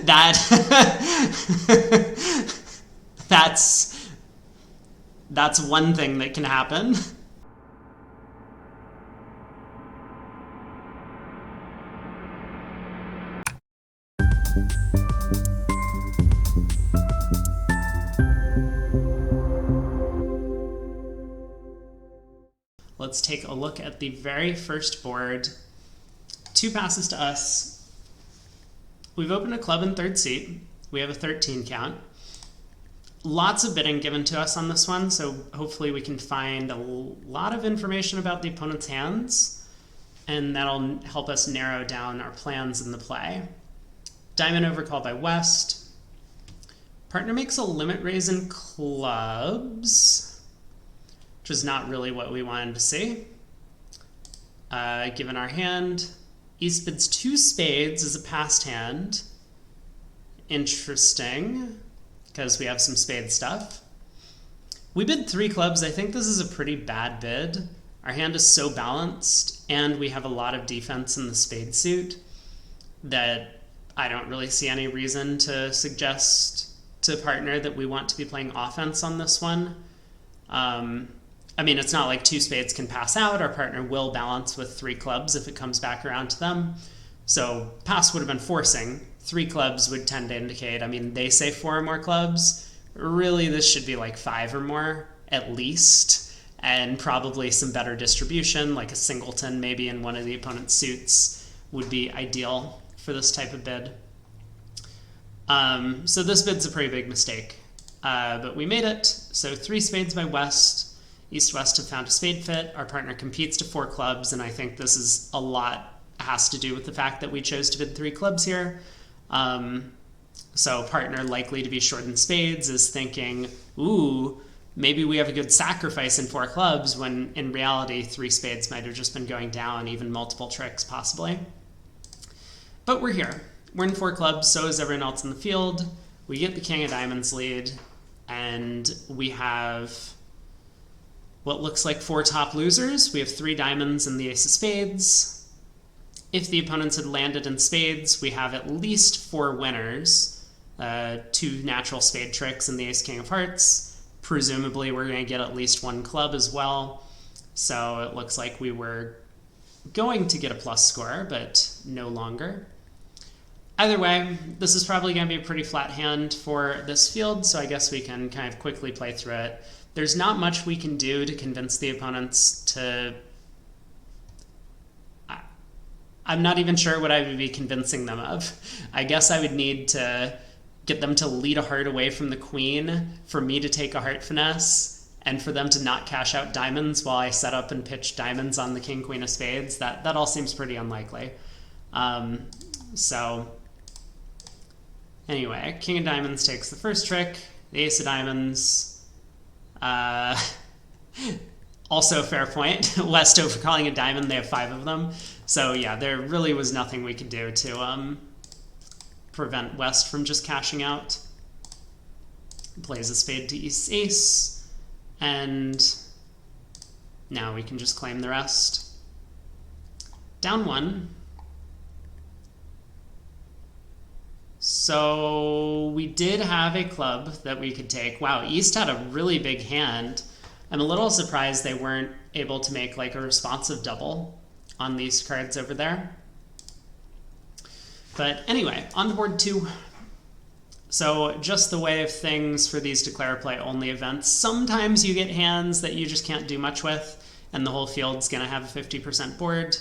that that's one thing that can happen. Let's take a look at the very first board. 2 passes to us. We've opened a club in third seat. We have a 13 count. Lots of bidding given to us on this one, so hopefully we can find a lot of information about the opponent's hands, and that'll help us narrow down our plans in the play. Diamond overcall by West. Partner makes a limit raise in clubs, which is not really what we wanted to see. Given our hand, East bids 2 spades as a passed hand. Interesting, because we have some spade stuff. We bid 3 clubs. I think this is a pretty bad bid. Our hand is so balanced, and we have a lot of defense in the spade suit that I don't really see any reason to suggest to partner that we want to be playing offense on this one. I mean, it's not like 2 spades can pass out. Our partner will balance with 3 clubs if it comes back around to them. So pass would have been forcing. 3 clubs would tend to indicate, I mean, they say 4 or more clubs. Really, this should be like 5 or more, at least. And probably some better distribution, like a singleton maybe in one of the opponent's suits would be ideal for this type of bid. So this bid's a pretty big mistake. But we made it. So 3 spades by West. East-West have found a spade fit. Our partner competes to 4 clubs, and I think this is a lot has to do with the fact that we chose to bid 3 clubs here. So partner likely to be short in spades is thinking, ooh, maybe we have a good sacrifice in 4 clubs, when in reality 3 spades might have just been going down, even multiple tricks possibly. But we're here. We're in 4 clubs, so is everyone else in the field. We get the king of diamonds lead, and we have what looks like 4 top losers. We have 3 diamonds and the ace of spades. If the opponents had landed in spades, we have at least 4 winners. 2 natural spade tricks and the ace king of hearts. Presumably we're going to get at least 1 club as well. So it looks like we were going to get a plus score, but no longer. Either way, this is probably going to be a pretty flat hand for this field, so I guess we can kind of quickly play through it. There's not much we can do to convince the opponents to... I'm not even sure what I would be convincing them of. I guess I would need to get them to lead a heart away from the queen, for me to take a heart finesse, and for them to not cash out diamonds while I set up and pitch diamonds on the king, queen of spades. That all seems pretty unlikely. So anyway, king of diamonds takes the first trick, the ace of diamonds. Also fair point. West overcalling a diamond, they have 5 of them. So yeah, there really was nothing we could do to prevent West from just cashing out. Plays a spade to East's ace, and now we can just claim the rest. Down 1. So we did have a club that we could take. Wow, East had a really big hand. I'm a little surprised they weren't able to make like a responsive double on these cards over there. But anyway, on to board 2. So just the way of things for these declare play only events. Sometimes you get hands that you just can't do much with, and the whole field's going to have a 50% board,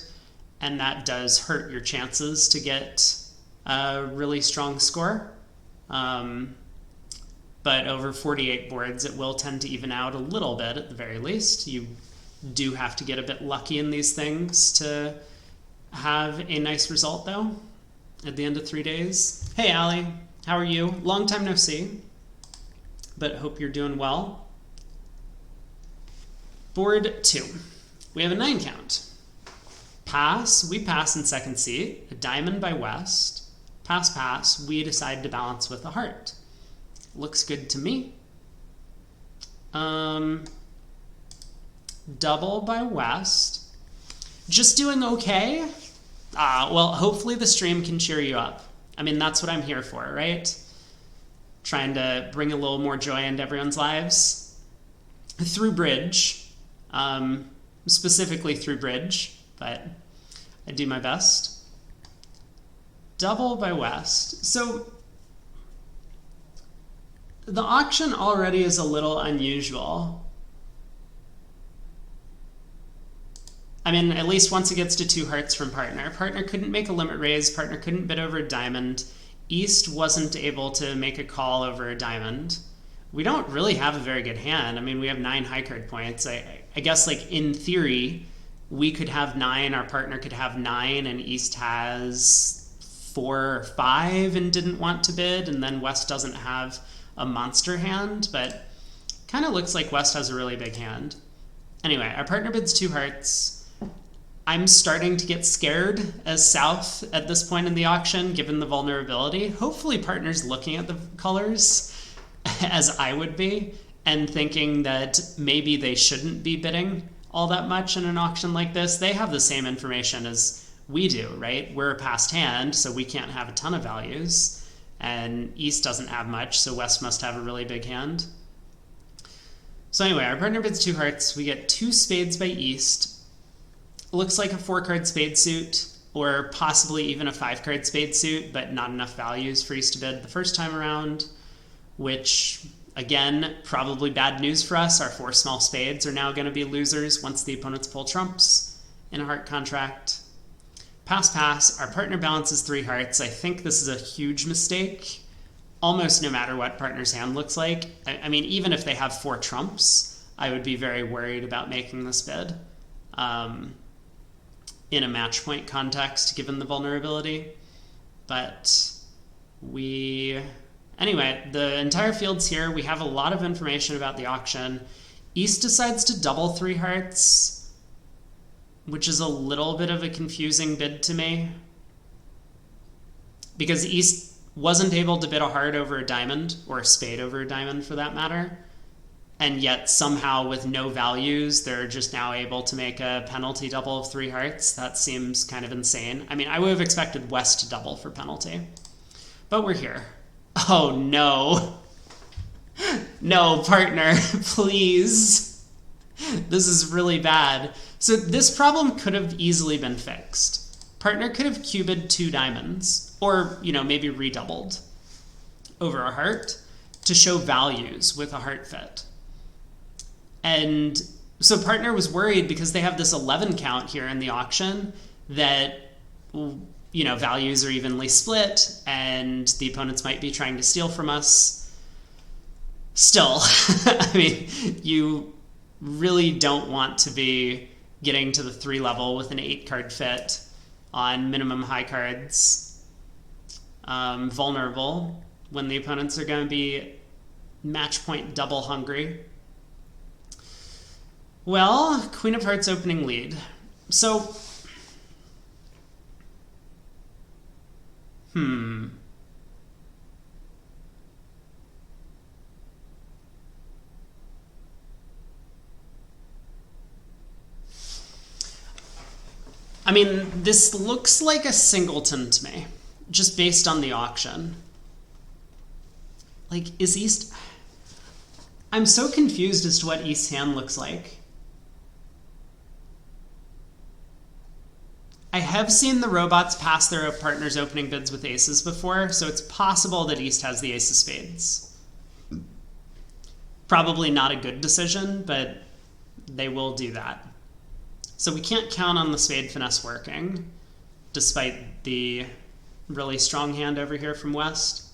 and that does hurt your chances to get a really strong score. But over 48 boards, it will tend to even out a little bit at the very least. You do have to get a bit lucky in these things to have a nice result, though, at the end of 3 days. Hey, Allie. How are you? Long time no see, but hope you're doing well. Board 2. We have a 9 count. Pass. We pass in second seat. A diamond by West. Pass, pass. We decide to balance with a heart. Looks good to me. Double by West. Just doing okay. Well, hopefully the stream can cheer you up. I mean, that's what I'm here for, right? Trying to bring a little more joy into everyone's lives. Through bridge, specifically through bridge, but I do my best. Double by West. So the auction already is a little unusual. I mean, at least once it gets to 2 hearts from partner. Partner couldn't make a limit raise. Partner couldn't bid over a diamond. East wasn't able to make a call over a diamond. We don't really have a very good hand. I mean, we have 9 high card points. I guess, like, in theory, we could have 9, our partner could have 9, and East has 4 or 5 and didn't want to bid, and then West doesn't have a monster hand, but kind of looks like West has a really big hand. Anyway, our partner bids 2 hearts. I'm starting to get scared as South at this point in the auction, given the vulnerability. Hopefully partner's looking at the colors, as I would be, and thinking that maybe they shouldn't be bidding all that much in an auction like this. They have the same information as we do, right? We're a passed hand, so we can't have a ton of values, and East doesn't have much, so West must have a really big hand. So anyway, our partner bids 2 hearts. We get 2 spades by East. It looks like a 4-card spade suit, or possibly even a 5-card spade suit, but not enough values for East to bid the first time around, which, again, probably bad news for us. Our 4 small spades are now going to be losers once the opponents pull trumps in a heart contract. Pass. Our partner balances 3 hearts. I think this is a huge mistake, almost no matter what partner's hand looks like. I mean, even if they have 4 trumps, I would be very worried about making this bid in a match point context, given the vulnerability. But anyway, the entire field's here. We have a lot of information about the auction. East decides to double 3 hearts, which is a little bit of a confusing bid to me, because East wasn't able to bid a heart over a diamond, or a spade over a diamond for that matter, and yet somehow with no values they're just now able to make a penalty double of 3 hearts. That seems kind of insane. I mean, I would have expected West to double for penalty, but we're here. Oh no. No, partner, please. This is really bad. So this problem could have easily been fixed. Partner could have cubed 2 diamonds, or, maybe redoubled over a heart to show values with a heart fit. And so partner was worried because they have this 11 count here in the auction that, values are evenly split and the opponents might be trying to steal from us. Still, I mean, you really don't want to be getting to the 3 level with an 8-card fit on minimum high cards, vulnerable, when the opponents are going to be match point double hungry. Well, Queen of Hearts opening lead. So, I mean, this looks like a singleton to me, just based on the auction. Like, is East... I'm so confused as to what East's hand looks like. I have seen the robots pass their partners opening bids with aces before, so it's possible that East has the ace of spades. Probably not a good decision, but they will do that. So we can't count on the spade finesse working, despite the really strong hand over here from West.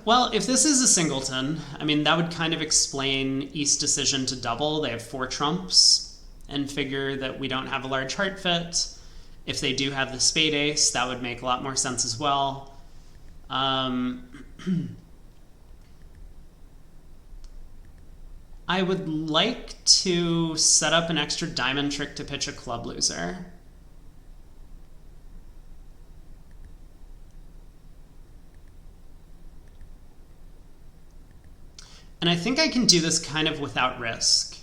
Well, if this is a singleton, I mean, that would kind of explain East's decision to double. They have 4 trumps, and figure that we don't have a large heart fit. If they do have the spade ace, that would make a lot more sense as well. I would like to set up an extra diamond trick to pitch a club loser. And I think I can do this kind of without risk.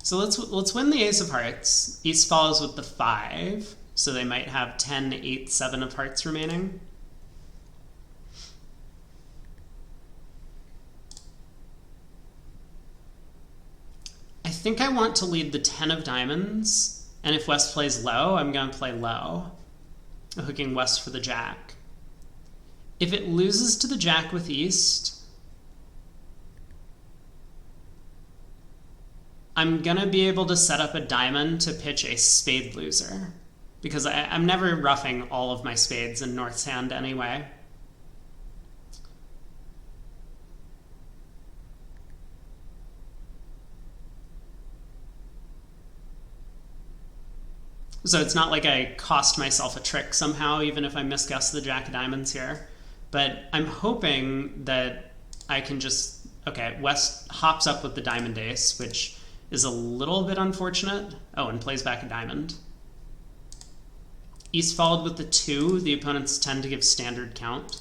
So let's win the ace of hearts. East follows with the 5, so they might have 10, 8, 7 of hearts remaining. I think I want to lead the 10 of diamonds, and if West plays low, I'm going to play low, hooking West for the jack. If it loses to the jack with East, I'm going to be able to set up a diamond to pitch a spade loser, because I'm never roughing all of my spades in North's hand anyway. So it's not like I cost myself a trick somehow, even if I misguess the jack of diamonds here. But I'm hoping that I can just... Okay, West hops up with the diamond ace, which is a little bit unfortunate. Oh, and plays back a diamond. East followed with the 2. The opponents tend to give standard count.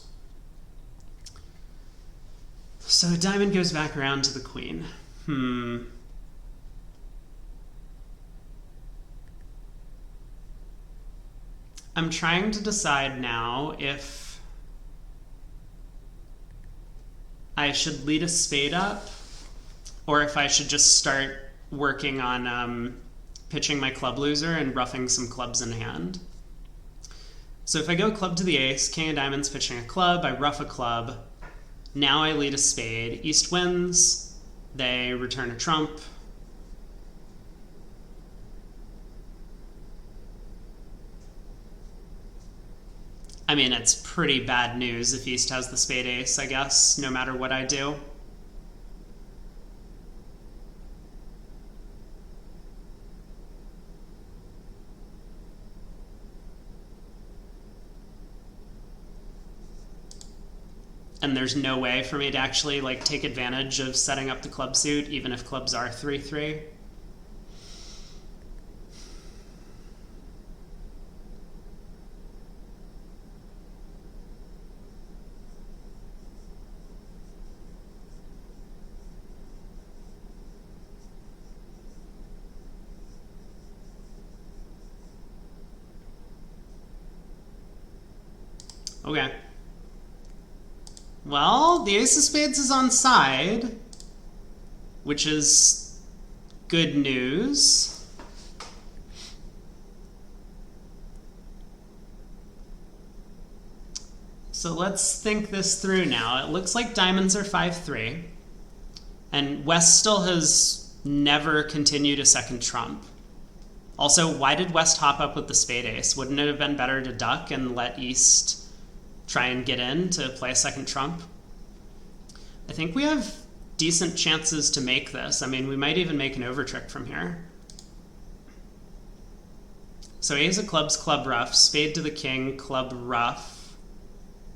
So a diamond goes back around to the queen. I'm trying to decide now if I should lead a spade up or if I should just start working on pitching my club loser and roughing some clubs in hand. So if I go club to the ace, king of diamonds pitching a club, I rough a club. Now I lead a spade. East wins. They return a trump. I mean, it's pretty bad news if East has the spade ace, I guess, no matter what I do. And there's no way for me to actually like take advantage of setting up the club suit, even if clubs are 3-3. Okay. Well, the ace of spades is on side, which is good news. So let's think this through now. It looks like diamonds are 5-3, and West still has never continued a second trump. Also, why did West hop up with the spade ace? Wouldn't it have been better to duck and let East try and get in to play a second trump? I think we have decent chances to make this. I mean, we might even make an overtrick from here. So ace of clubs, club rough, spade to the king, club rough,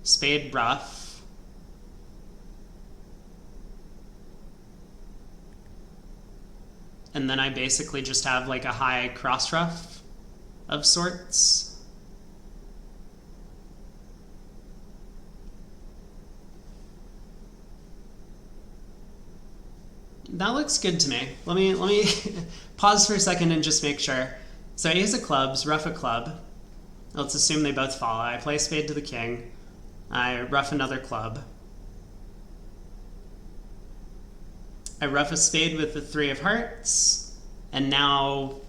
spade rough. And then I basically just have like a high cross rough of sorts. That looks good to me. Let me pause for a second and just make sure. So ace of clubs, rough a club. Let's assume they both follow. I play spade to the king. I rough another club. I rough a spade with the 3 of hearts. And now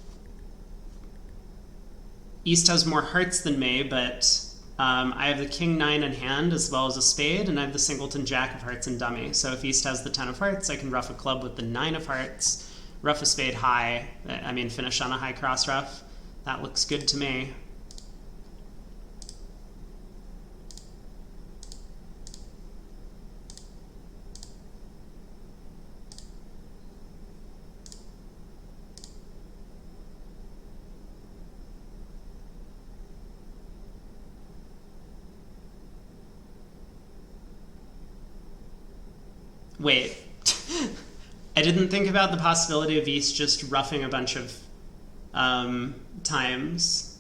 East has more hearts than me, but I have the king 9 in hand as well as a spade, and I have the singleton jack of hearts in dummy. So if East has the 10 of hearts, I can rough a club with the 9 of hearts, rough a spade high, I mean finish on a high cross rough. That looks good to me. Wait, I didn't think about the possibility of East just roughing a bunch of times.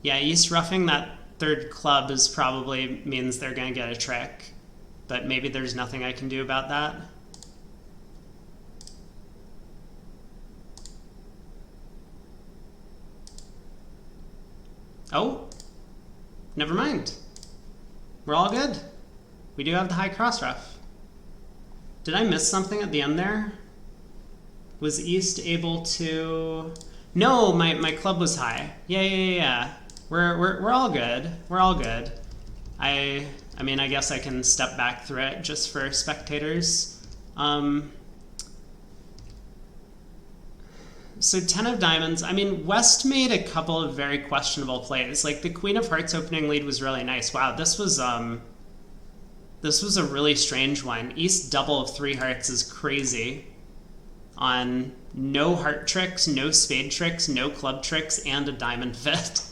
Yeah, East roughing that third club is probably means they're going to get a trick. but maybe there's nothing I can do about that. Oh, never mind. We're all good. We do have the high cross ruff. Did I miss something at the end there? Was East able to... No, my club was high. Yeah. We're all good. We're all good. I mean, I guess I can step back through it just for spectators. So 10 of diamonds. I mean, West made a couple of very questionable plays. Like the Queen of Hearts opening lead was really nice. Wow, this was a really strange one. East double of 3 hearts is crazy. On no heart tricks, no spade tricks, no club tricks, and a diamond fifth.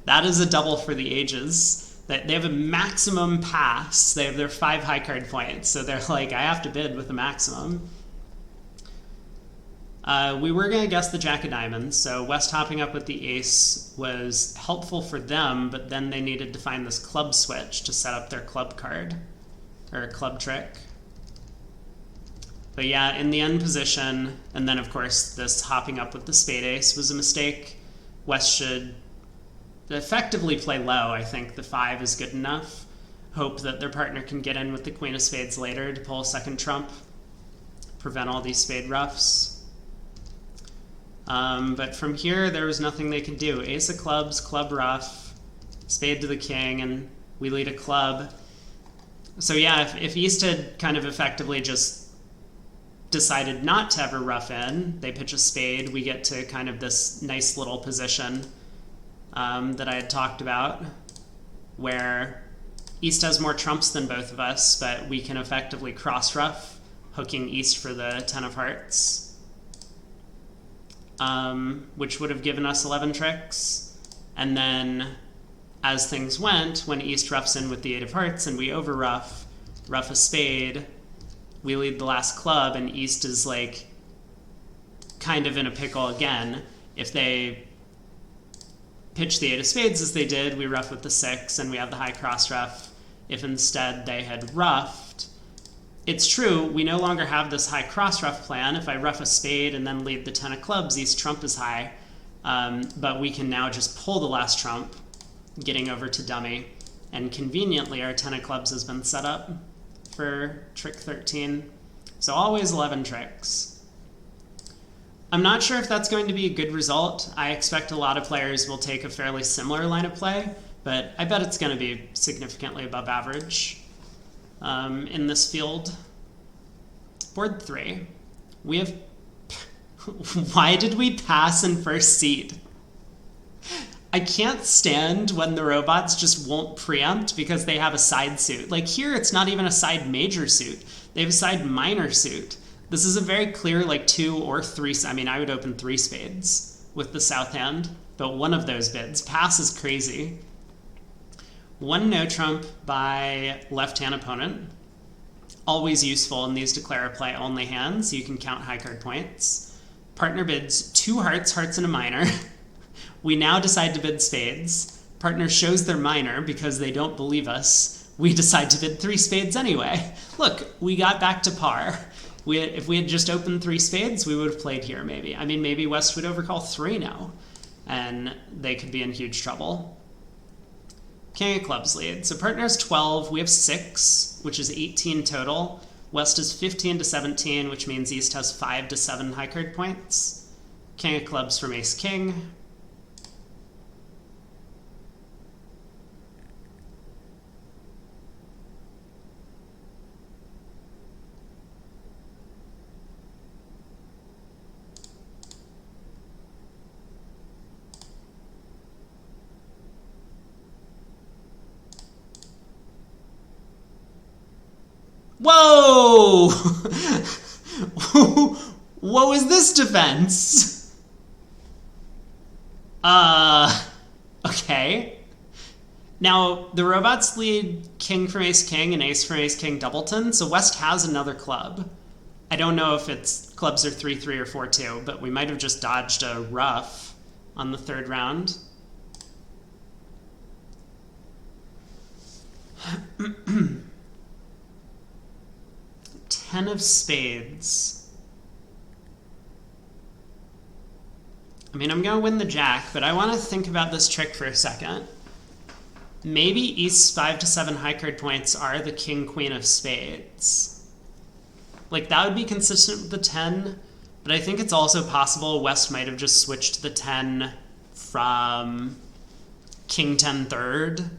that is a double for the ages. They have a maximum pass. They have their 5 high card points, so they're like, I have to bid with a maximum. We were going to guess the Jack of Diamonds, so West hopping up with the ace was helpful for them, but then they needed to find this club switch to set up their club card, or club trick. But yeah, in the end position, and then of course this hopping up with the spade ace was a mistake. West should effectively play low. I think the 5 is good enough. Hope that their partner can get in with the Queen of Spades later to pull a second trump, prevent all these spade ruffs. But from here, there was nothing they could do. Ace of clubs, club ruff, spade to the king, and we lead a club. So yeah, if East had kind of effectively just decided not to ever ruff in, they pitch a spade, we get to kind of this nice little position that I had talked about, where East has more trumps than both of us, but we can effectively cross ruff, hooking East for the 10 of hearts. Which would have given us 11 tricks. And then, as things went, when East roughs in with the 8 of hearts and we over ruff a spade, we lead the last club, and East is like kind of in a pickle again. If they pitch the 8 of spades as they did, we ruff with the 6 and we have the high cross ruff. If instead they had ruffed, it's true, we no longer have this high cross ruff plan. If I ruff a spade and then lead the 10 of clubs, East trump is high. But we can now just pull the last trump, getting over to dummy. And conveniently, our 10 of clubs has been set up for trick 13. So always 11 tricks. I'm not sure if that's going to be a good result. I expect a lot of players will take a fairly similar line of play, but I bet it's going to be significantly above average. In this field. Board 3. We have... Why did we pass in first seed? I can't stand when the robots just won't preempt because they have a side suit. Like here, it's not even a side major suit. They have a side minor suit. This is a very clear like 2 or 3... I mean, I would open 3 spades with the south hand, but one of those bids. Pass is crazy. 1 no trump by left-hand opponent. Always useful in these declare play only hands. You can count high card points. Partner bids 2 hearts, hearts and a minor. We now decide to bid spades. Partner shows their minor because they don't believe us. We decide to bid 3 spades anyway. Look, we got back to par. If we had just opened 3 spades, we would have played here maybe. I mean, maybe West would overcall 3 now, and they could be in huge trouble. King of clubs lead. So partner has 12, we have 6, which is 18 total. West is 15 to 17, which means East has 5 to 7 high card points. King of clubs from ace king. Whoa! What was this defense? Okay. Now, the robots lead king from ace king and ace from ace king doubleton, so West has another club. I don't know if it's clubs are 3-3 or 4-2, but we might have just dodged a ruff on the 3rd round. 10 of spades. I mean, I'm going to win the jack, but I want to think about this trick for a second. Maybe East's 5 to 7 high card points are the king, queen of spades. Like, that would be consistent with the 10, but I think it's also possible West might have just switched the 10 from king 10 third.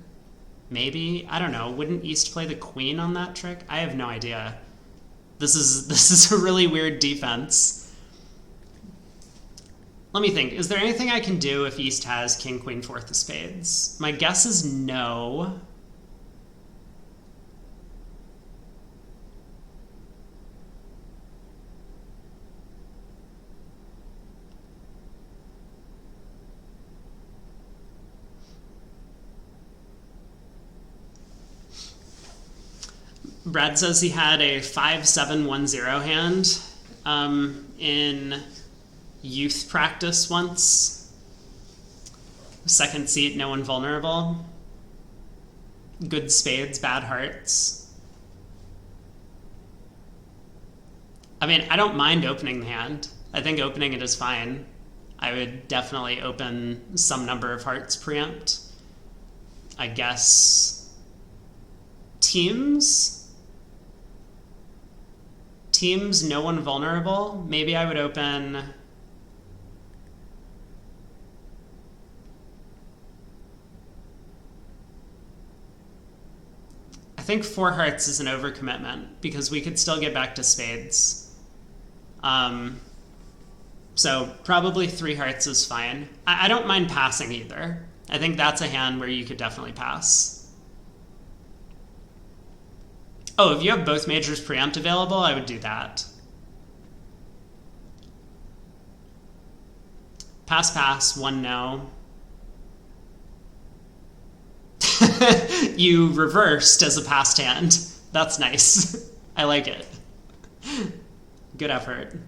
Maybe. I don't know. Wouldn't East play the queen on that trick? I have no idea. This is a really weird defense. Let me think. Is there anything I can do if East has king, queen, fourth of spades? My guess is no. Brad says he had a 5-7-1-0 hand in youth practice once. Second seat, no one vulnerable. Good spades, bad hearts. I mean, I don't mind opening the hand. I think opening it is fine. I would definitely open some number of hearts preempt. I guess teams, no one vulnerable. Maybe I would open I think 4 hearts is an overcommitment because we could still get back to spades. So probably 3 hearts is fine. I don't mind passing either. I think that's a hand where you could definitely pass. Oh, if you have both majors preempt available, I would do that. Pass, pass, 1 no. You reversed as a passed hand. That's nice. I like it. Good effort.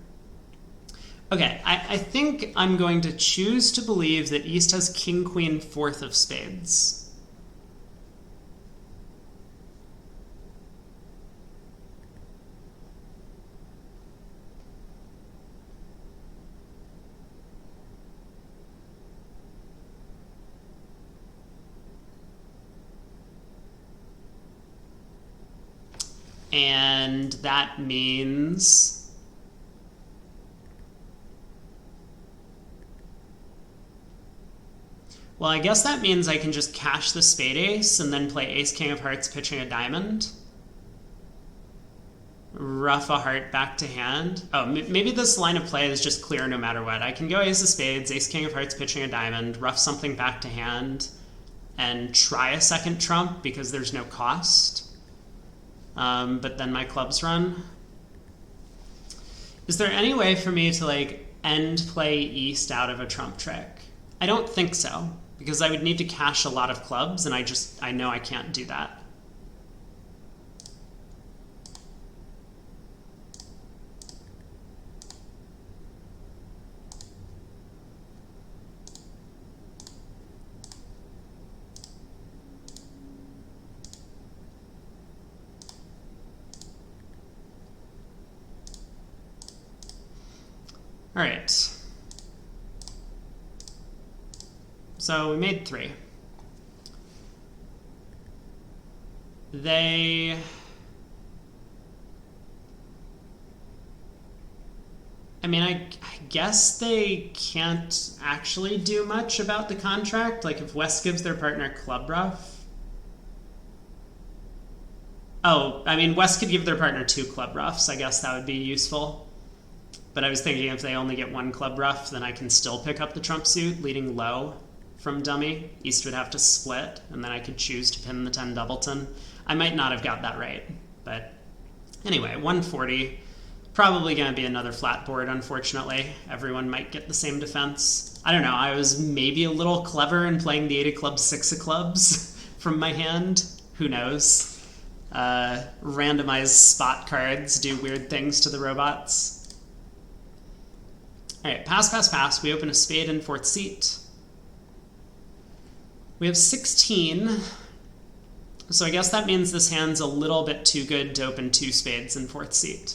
Okay, I think I'm going to choose to believe that East has king, queen, fourth of spades. And that means well, I guess that means I can just cash the spade ace and then play ace king of hearts pitching a diamond. Rough a heart back to hand. Oh, maybe this line of play is just clear no matter what. I can go ace of spades, ace king of hearts pitching a diamond, rough something back to hand, and try a second trump because there's no cost. But then my clubs run. Is there any way for me to like end play East out of a trump trick? I don't think so, because I would need to cash a lot of clubs, and I know I can't do that. All right. So we made 3. I mean, I guess they can't actually do much about the contract. Like if West gives their partner club rough. Oh, I mean, West could give their partner 2 club roughs. I guess that would be useful. But I was thinking if they only get 1 club rough, then I can still pick up the trump suit, leading low from dummy. East would have to split, and then I could choose to pin the 10 doubleton. I might not have got that right, but anyway, 140. Probably going to be another flat board, unfortunately. Everyone might get the same defense. I don't know, I was maybe a little clever in playing the 8 of clubs, 6 of clubs from my hand. Who knows? Randomized spot cards do weird things to the robots. All right, pass, pass, pass. We open a spade in 4th seat. We have 16. So I guess that means this hand's a little bit too good to open 2 spades in 4th seat.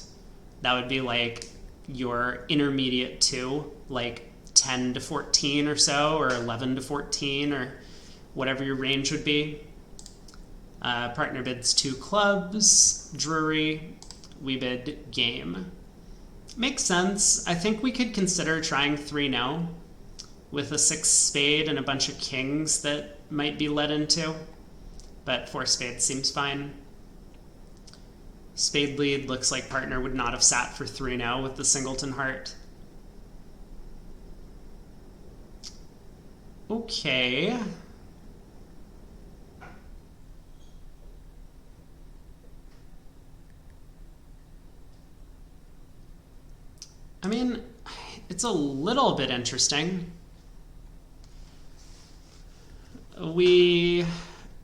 That would be like your intermediate 2, like 10 to 14 or so, or 11 to 14, or whatever your range would be. Partner bids 2 clubs, Drury. We bid game. Makes sense. I think we could consider trying 3-no with a 6 spade and a bunch of kings that might be led into, but 4 spades seems fine. Spade lead looks like partner would not have sat for 3-no with the singleton heart. Okay. I mean, it's a little bit interesting. We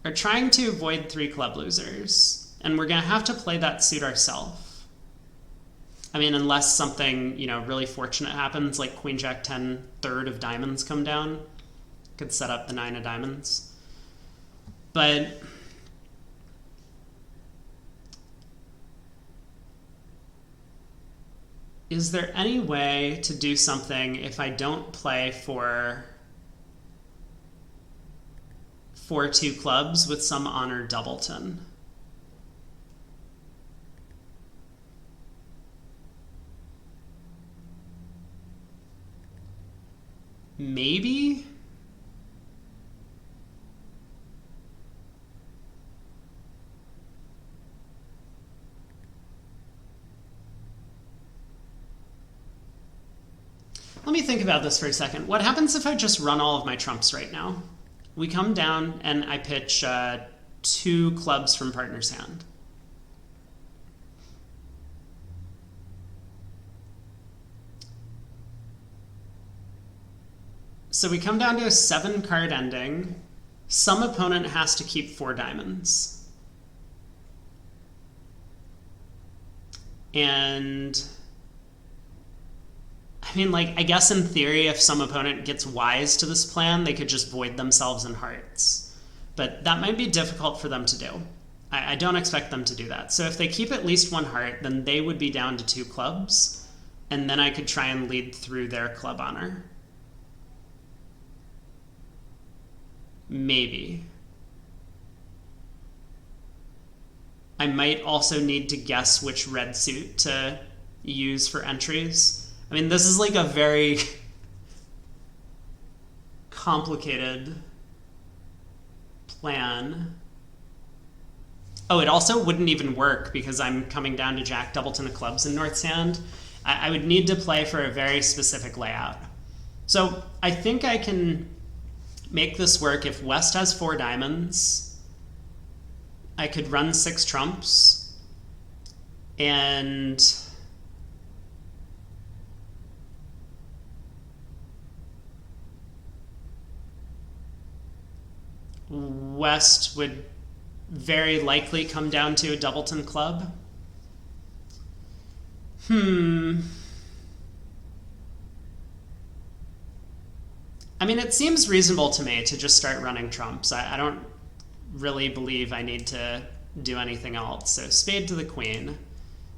are trying to avoid 3 club losers, and we're going to have to play that suit ourselves. I mean, unless something, really fortunate happens, like Queen Jack 10 third of diamonds come down, could set up the 9 of diamonds. But is there any way to do something if I don't play for 4-2 clubs with some honored doubleton? Maybe? Let me think about this for a second. What happens if I just run all of my trumps right now? We come down and I pitch 2 clubs from partner's hand. So we come down to a 7-card ending. Some opponent has to keep 4 diamonds. And I mean, I guess in theory, if some opponent gets wise to this plan, they could just void themselves in hearts. But that might be difficult for them to do. I don't expect them to do that. So if they keep at least 1 heart, then they would be down to 2 clubs, and then I could try and lead through their club honor. Maybe. I might also need to guess which red suit to use for entries. I mean, this is like a very complicated plan. Oh, it also wouldn't even work because I'm coming down to Jack doubleton of clubs in North's hand. I would need to play for a very specific layout. So I think I can make this work if West has 4 diamonds. I could run 6 trumps, and West would very likely come down to a doubleton club. I mean, it seems reasonable to me to just start running trumps. I don't really believe I need to do anything else. So spade to the queen,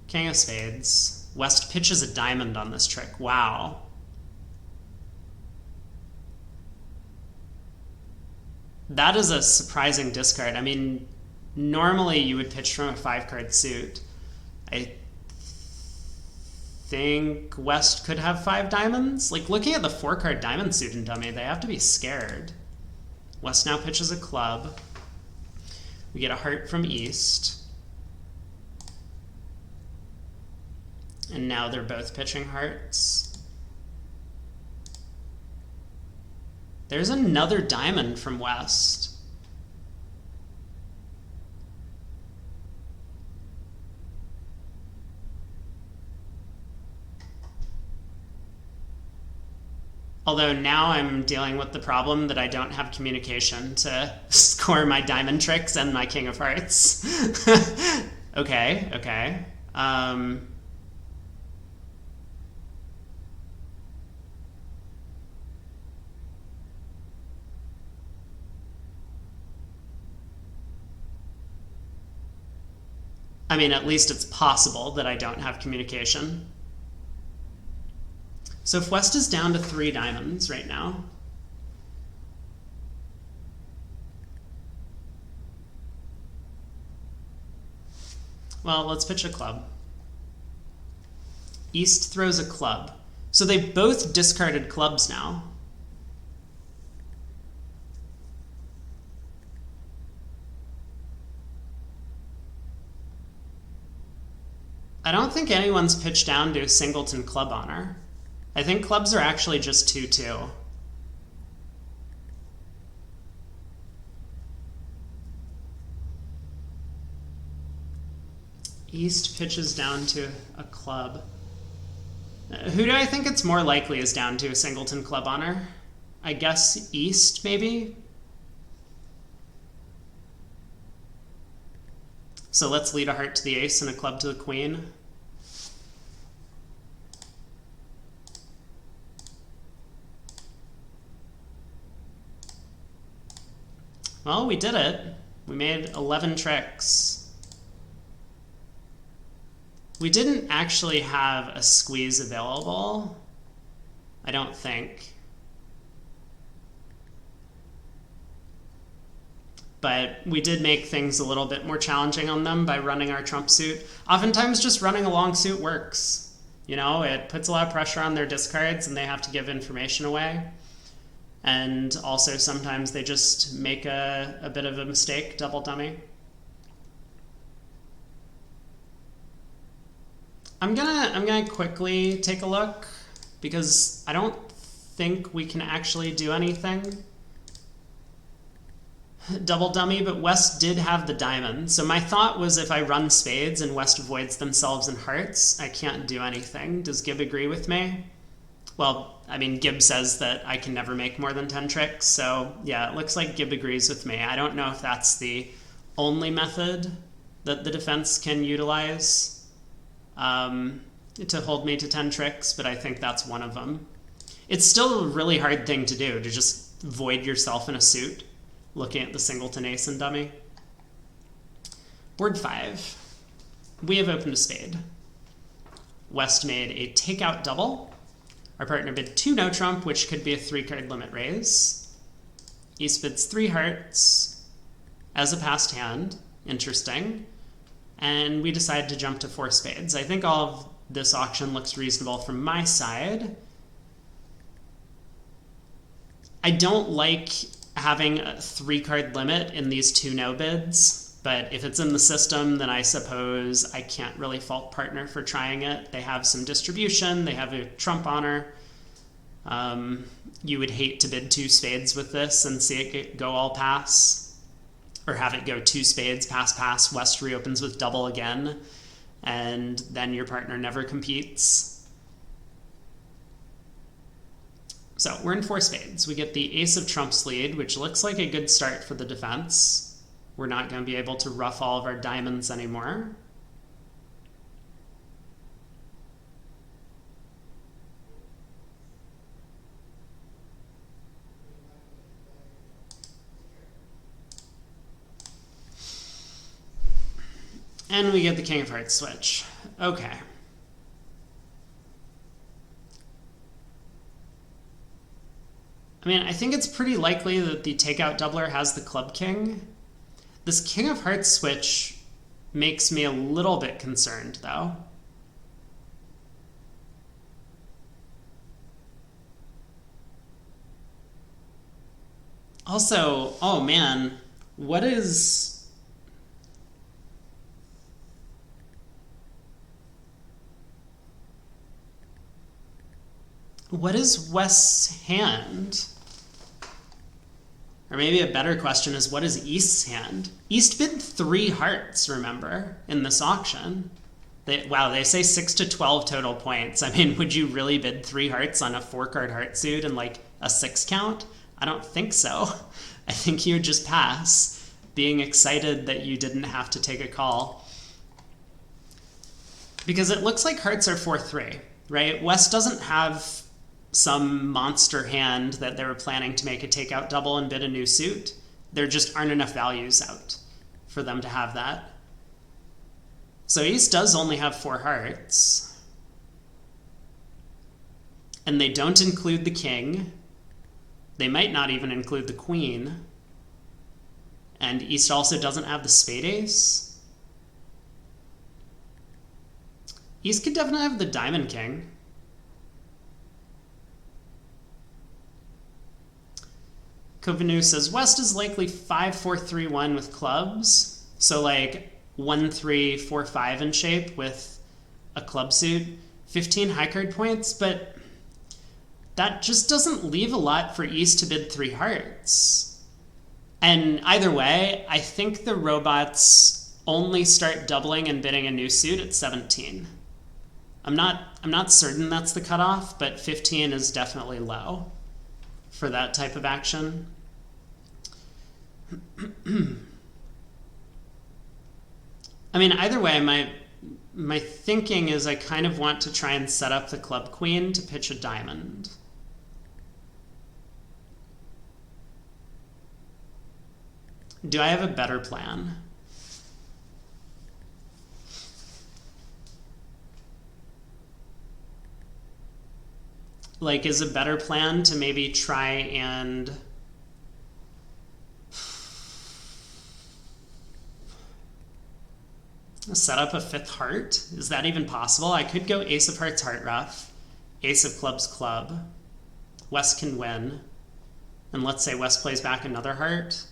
king of spades. West pitches a diamond on this trick. Wow. That is a surprising discard. I mean, normally you would pitch from a 5-card suit. I think West could have 5 diamonds. Like, looking at the 4-card diamond suit in dummy, they have to be scared. West now pitches a club. We get a heart from East. And now they're both pitching hearts. There's another diamond from West. Although now I'm dealing with the problem that I don't have communication to score my diamond tricks and my king of hearts. Okay, okay. I mean, at least it's possible that I don't have communication. So if West is down to 3 diamonds right now, well, let's pitch a club. East throws a club. So they both discarded clubs now. I don't think anyone's pitched down to a singleton club honor. I think clubs are actually just 2-2. East pitches down to a club. Who do I think it's more likely is down to a singleton club honor? I guess East, maybe? So let's lead a heart to the ace and a club to the queen. Well, we did it. We made 11 tricks. We didn't actually have a squeeze available, I don't think. But we did make things a little bit more challenging on them by running our trump suit. Oftentimes just running a long suit works. You know, it puts a lot of pressure on their discards and they have to give information away. And also sometimes they just make a bit of a mistake, double dummy. I'm gonna quickly take a look because I don't think we can actually do anything. Double dummy, but West did have the diamond. So my thought was if I run spades and West avoids themselves in hearts, I can't do anything. Does Gib agree with me? Well, I mean, Gib says that I can never make more than 10 tricks. So yeah, it looks like Gib agrees with me. I don't know if that's the only method that the defense can utilize to hold me to 10 tricks, but I think that's one of them. It's still a really hard thing to do, to just void yourself in a suit, looking at the singleton ace and dummy. Board 5. We have opened a spade. West made a takeout double. Our partner bid 2 no trump, which could be a 3-card limit raise. East bids 3 hearts as a passed hand. Interesting. And we decided to jump to 4 spades. I think all of this auction looks reasonable from my side. I don't like having a 3-card limit in these 2 no bids, but if it's in the system, then I suppose I can't really fault partner for trying it. They have some distribution, they have a trump honor. You would hate to bid 2 spades with this and see it go all pass. Or have it go 2 spades, pass, pass, West reopens with double again, and then your partner never competes. So we're in 4 spades. We get the ace of trumps lead, which looks like a good start for the defense. We're not going to be able to ruff all of our diamonds anymore. And we get the king of hearts switch. Okay. I mean, I think it's pretty likely that the takeout doubler has the club king. This king of hearts switch makes me a little bit concerned, though. Also, oh man, what is West's hand? Or maybe a better question is, what is East's hand? East bid 3 hearts, remember, in this auction. Wow, they say 6 to 12 total points. I mean, would you really bid 3 hearts on a 4-card heart suit and like a 6 count? I don't think so. I think you would just pass, being excited that you didn't have to take a call. Because it looks like hearts are 4-3, right? West doesn't have some monster hand that they were planning to make a takeout double and bid a new suit. There just aren't enough values out for them to have that. So East does only have 4 hearts. And they don't include the king. They might not even include the queen. And East also doesn't have the spade ace. East could definitely have the diamond king. Kovanu says West is likely 5-4-3-1 with clubs. So like 1-3-4-5 in shape with a club suit. 15 high card points, but that just doesn't leave a lot for East to bid 3 hearts. And either way, I think the robots only start doubling and bidding a new suit at 17. I'm not certain that's the cutoff, but 15 is definitely low for that type of action. I mean, either way, my thinking is I kind of want to try and set up the club queen to pitch a diamond. Do I have a better plan? Like, is a better plan to maybe try and set up a 5th heart? Is that even possible? I could go ace of hearts, heart ruff, ace of clubs, club. West can win. And let's say West plays back another heart.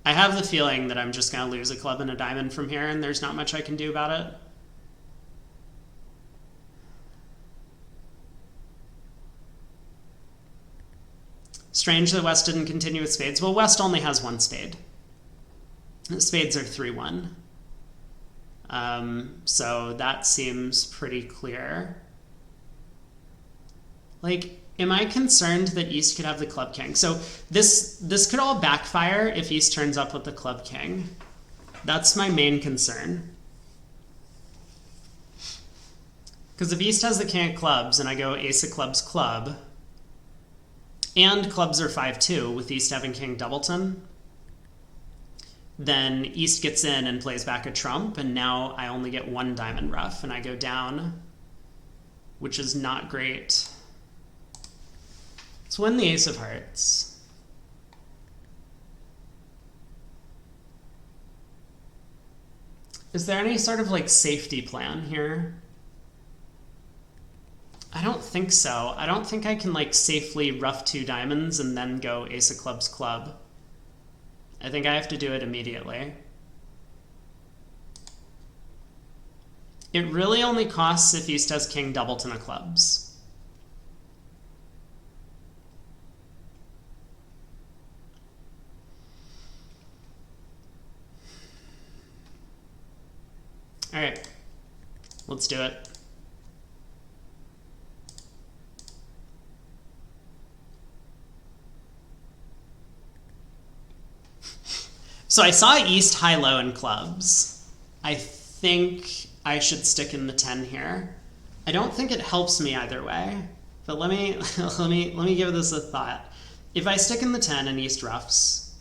I have the feeling that I'm just going to lose a club and a diamond from here, and there's not much I can do about it. Strange that West didn't continue with spades. Well, West only has 1 spade. Spades are 3-1. So that seems pretty clear. Like, am I concerned that East could have the club king? So this could all backfire if East turns up with the club king. That's my main concern. Because if East has the king of clubs and I go ace of clubs, club, and clubs are 5-2 with East having king doubleton, then East gets in and plays back a trump, and now I only get 1 diamond ruff, and I go down, which is not great. Let's win the ace of hearts. Is there any sort of like safety plan here? I don't think so. I don't think I can like safely ruff 2 diamonds and then go ace of clubs, club. I think I have to do it immediately. It really only costs if East has king doubleton of clubs. All right, let's do it. So I saw East high-low in clubs. I think I should stick in the 10 here. I don't think it helps me either way, but let me give this a thought. If I stick in the 10 and East ruffs,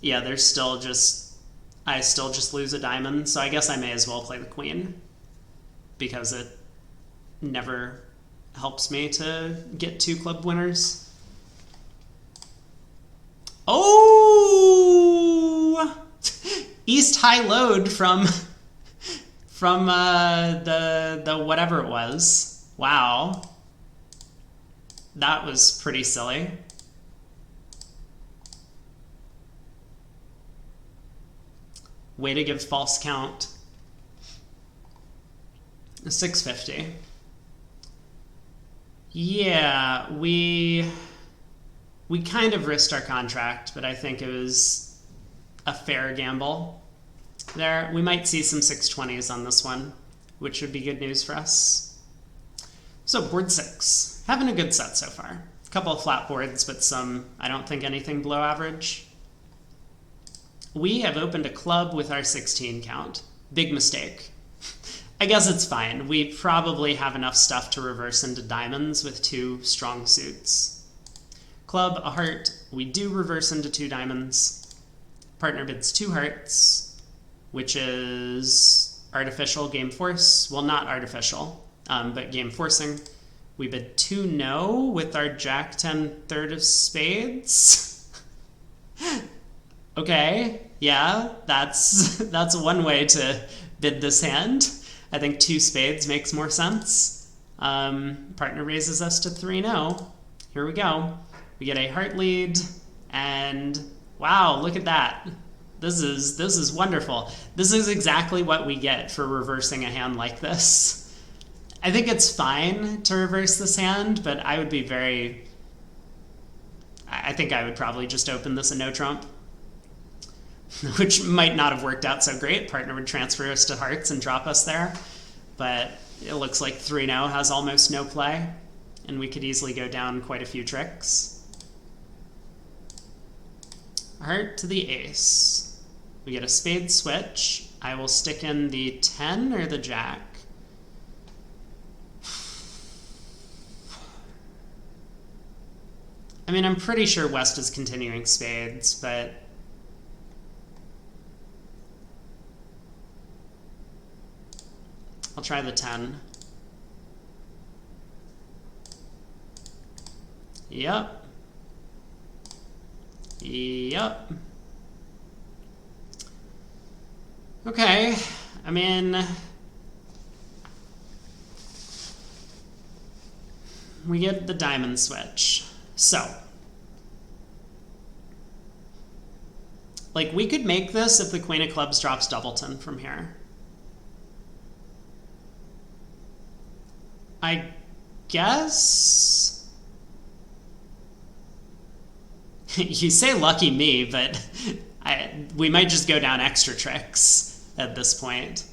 yeah, I still just lose a diamond, so I guess I may as well play the queen, because it never helps me to get 2 club winners. Oh! East high-load from the whatever it was. Wow. That was pretty silly. Way to give false count. 650. Yeah, we kind of risked our contract, but I think it was a fair gamble there. We might see some 620s on this one, which would be good news for us. So board 6. Having a good set so far. A couple of flat boards, but some, I don't think anything below average. We have opened a club with our 16 count. Big mistake. I guess it's fine. We probably have enough stuff to reverse into diamonds with 2 strong suits. Club, a heart. We do reverse into 2 diamonds. Partner bids 2 hearts, which is artificial game force. Well, not artificial, but game forcing. We bid 2 no with our Jack 10 third of spades. Okay, yeah, that's one way to bid this hand. I think 2 spades makes more sense. Partner raises us to 3-0. Here we go. We get a heart lead, and wow, look at that. This is wonderful. This is exactly what we get for reversing a hand like this. I think it's fine to reverse this hand, but I would be I think I would probably just open this a no trump, which might not have worked out so great. Partner would transfer us to hearts and drop us there, but it looks like 3-0 has almost no play, and we could easily go down quite a few tricks. Heart to the ace. We get a spade switch. I will stick in the 10 or the jack. I mean, I'm pretty sure West is continuing spades, but I'll try the 10. Yep. Yep. Okay, I mean, we get the diamond switch. So, like, we could make this if the Queen of Clubs drops doubleton from here. I guess you say lucky me, but we might just go down extra tricks at this point.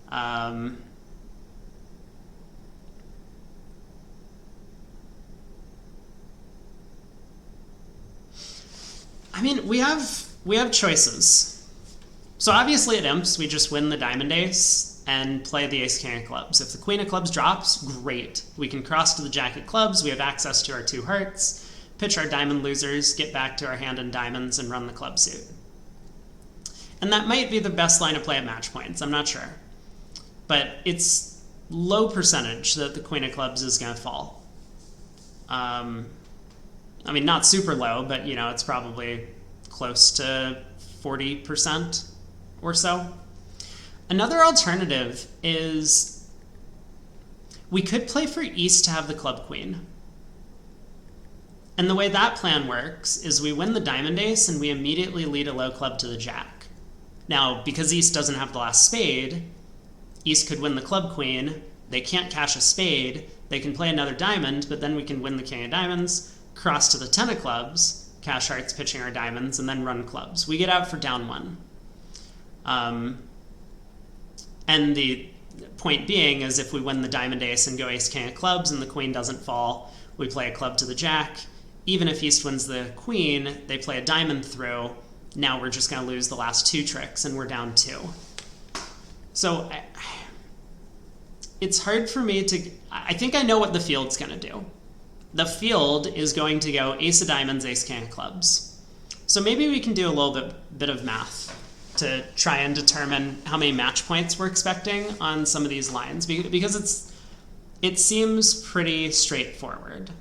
I mean, we have choices. So obviously at imps, we just win the diamond ace and play the ace king of clubs. If the queen of clubs drops, great. We can cross to the jack of clubs. We have access to our 2 hearts, pitch our diamond losers, get back to our hand in diamonds, and run the club suit. And that might be the best line of play at match points. I'm not sure. But it's low percentage that the queen of clubs is going to fall. I mean, not super low, but, you know, it's probably close to 40% or so. Another alternative is we could play for East to have the club queen. And the way that plan works is we win the diamond ace and we immediately lead a low club to the jack. Now, because East doesn't have the last spade, East could win the club queen. They can't cash a spade. They can play another diamond, but then we can win the king of diamonds, cross to the 10 of clubs, cash hearts pitching our diamonds, and then run clubs. We get out for down 1. And the point being is if we win the diamond ace and go ace king of clubs and the queen doesn't fall, we play a club to the jack. Even if East wins the queen, they play a diamond through. Now we're just going to lose the last 2 tricks and we're down 2. So it's hard for me to... I think I know what the field's going to do. The field is going to go ace of diamonds, ace king of clubs. So maybe we can do a little bit of math to try and determine how many match points we're expecting on some of these lines, because it seems pretty straightforward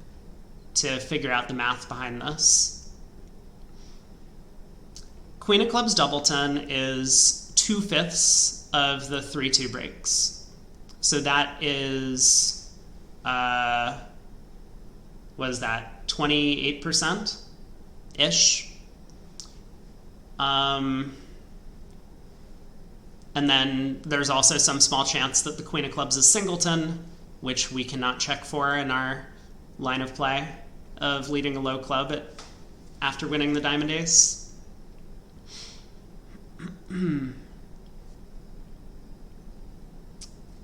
to figure out the math behind this. Queen of clubs doubleton is 2/5 of the 3-2 breaks. So that is, what is that, 28%-ish? And then there's also some small chance that the queen of clubs is singleton, which we cannot check for in our line of play of leading a low club after winning the diamond ace.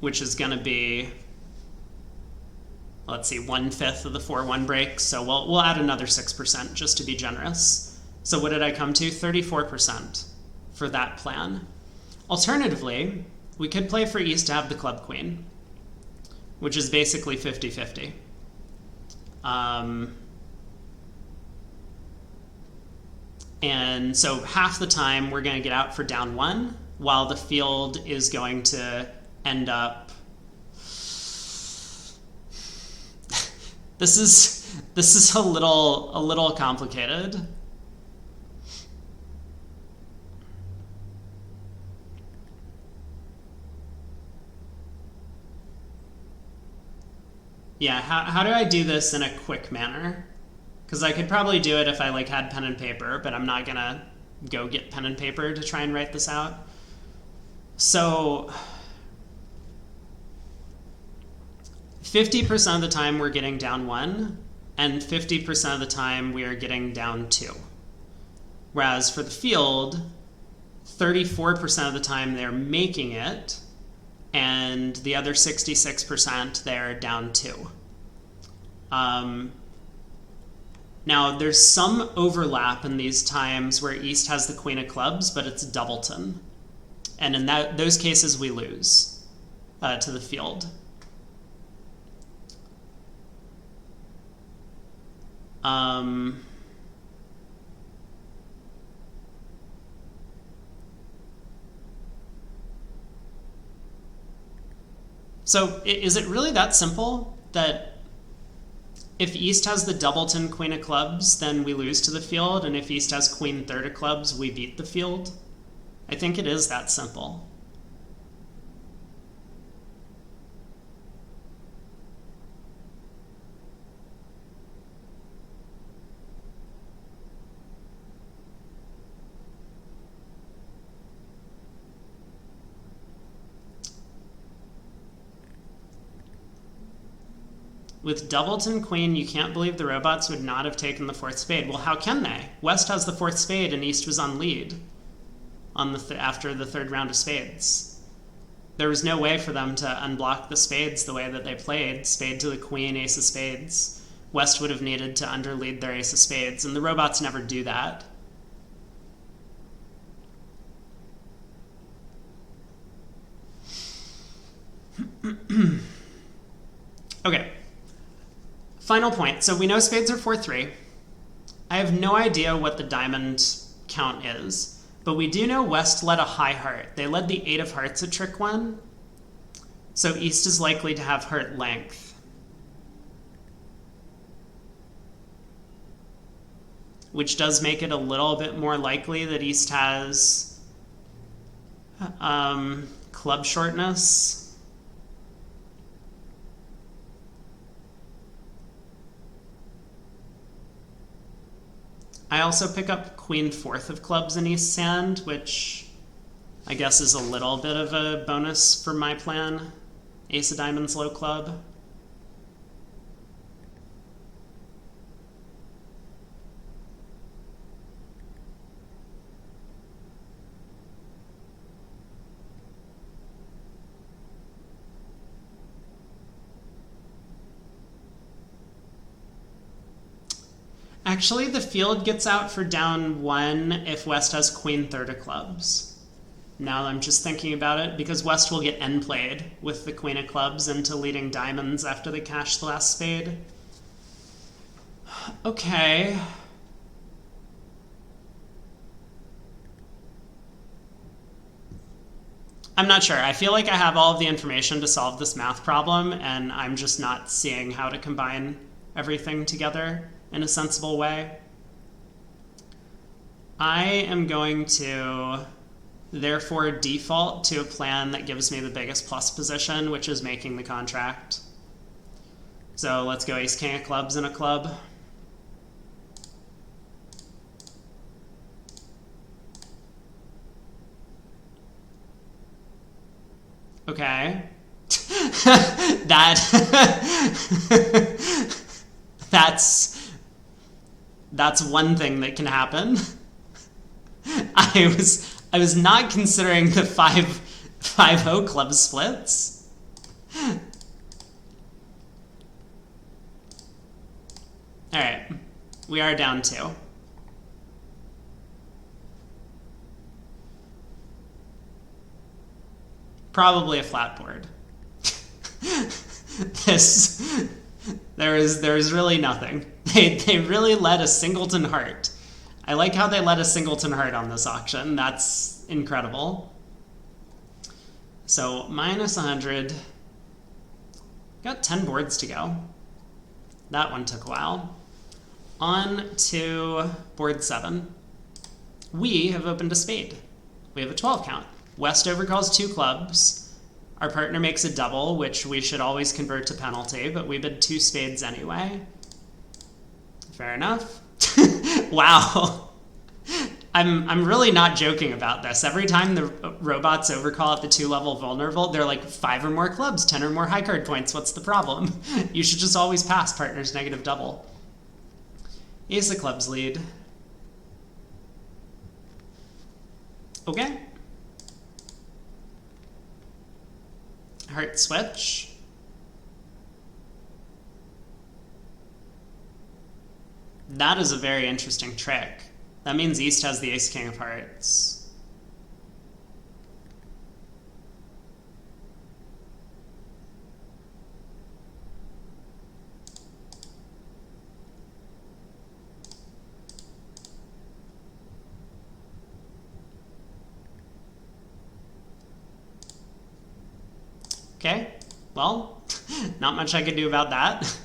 Which is going to be, let's see, 1/5 of the 4-1 breaks. So we'll add another 6% just to be generous. So what did I come to? 34% for that plan. Alternatively, we could play for East to have the club queen, which is basically 50-50. And so half the time we're going to get out for down 1, while the field is going to end up... This is a little complicated. Yeah, how do I do this in a quick manner? Because I could probably do it if I like had pen and paper, but I'm not gonna go get pen and paper to try and write this out. So 50% of the time we're getting down 1, and 50% of the time we are getting down 2. Whereas for the field, 34% of the time they're making it, and the other 66% they're down 2. Now, there's some overlap in these times where East has the queen of clubs, but it's doubleton. And in those cases, we lose to the field. So is it really that simple that if East has the doubleton queen of clubs, then we lose to the field, and if East has queen third of clubs, we beat the field? I think it is that simple. With doubleton queen, you can't believe the robots would not have taken the fourth spade. Well, how can they? West has the fourth spade and East was on lead on the after the third round of spades. There was no way for them to unblock the spades the way that they played. Spade to the queen, ace of spades. West would have needed to underlead their ace of spades, and the robots never do that. Okay. Final point. So we know spades are 4-3. I have no idea what the diamond count is, but we do know West led a high heart. They led the 8 of hearts at trick 1, so East is likely to have heart length, which does make it a little bit more likely that East has club shortness. I also pick up queen fourth of clubs in East's hand, which I guess is a little bit of a bonus for my plan. Ace of diamonds, low club. Actually, the field gets out for down 1 if West has queen third of clubs. Now I'm just thinking about it, because West will get end played with the queen of clubs into leading diamonds after they cash the last spade. Okay. I'm not sure. I feel like I have all of the information to solve this math problem, and I'm just not seeing how to combine everything together in a sensible way. I am going to therefore default to a plan that gives me the biggest plus position, which is making the contract. So let's go ace king of clubs in a club. Okay. That's one thing that can happen. I was not considering the 5-0 club splits. All right, we are down 2. Probably a flat board. this there is really nothing. They really led a singleton heart. I like how they led a singleton heart on this auction. That's incredible. So minus 100. Got 10 boards to go. That one took a while. On to board 7. We have opened a spade. We have a 12 count. West overcalls 2 clubs. Our partner makes a double, which we should always convert to penalty, but we bid 2 spades anyway. Fair enough. Wow. I'm really not joking about this. Every time the robots overcall at the 2-level vulnerable, they're like 5 or more clubs, 10 or more high card points. What's the problem? You should just always pass partner's negative double. Ace of clubs lead. Okay. Heart switch. That is a very interesting trick. That means East has the ace-king of hearts. Okay, well, not much I could do about that.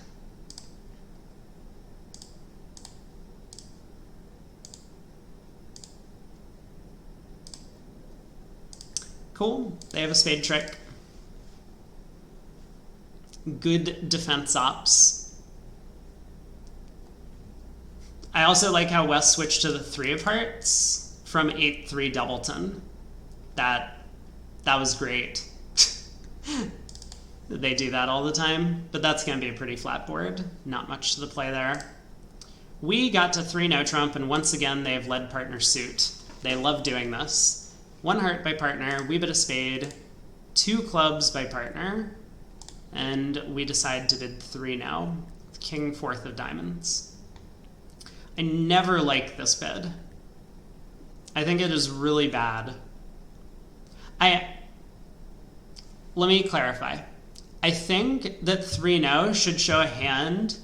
Cool, they have a spade trick. Good defense ops. I also like how West switched to the 3 of hearts from 8-3 doubleton. That was great. They do that all the time, but that's going to be a pretty flat board. Not much to the play there. We got to 3 no trump, and once again they have led partner suit. They love doing this. 1 heart by partner, we bid a spade, 2 clubs by partner, and we decide to bid 3 no. King 4th of diamonds. I never like this bid. I think it is really bad. Let me clarify. I think that 3 no should show a hand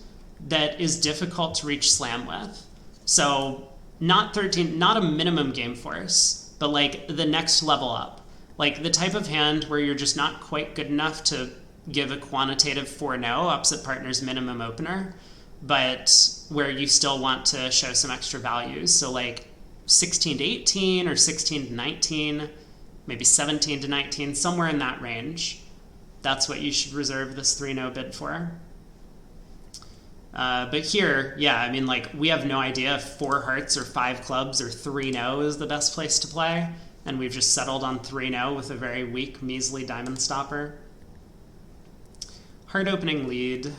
that is difficult to reach slam with. So not 13, not a minimum game force, but like the next level up. Like the type of hand where you're just not quite good enough to give a quantitative 4-no opposite partner's minimum opener, but where you still want to show some extra values. So like 16 to 18 or 16 to 19, maybe 17 to 19, somewhere in that range. That's what you should reserve this 3-no bid for. But here, yeah, I mean, like, we have no idea if 4 hearts or 5 clubs or 3-no is the best place to play, and we've just settled on 3-no with a very weak, measly diamond stopper. Heart opening lead.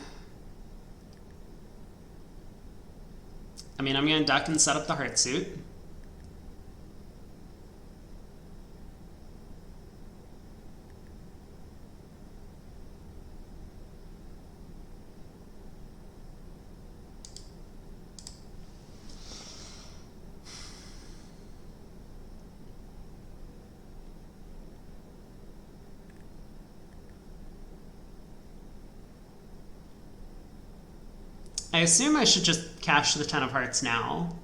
I mean, I'm going to duck and set up the heart suit. I assume I should just cash the 10 of hearts now.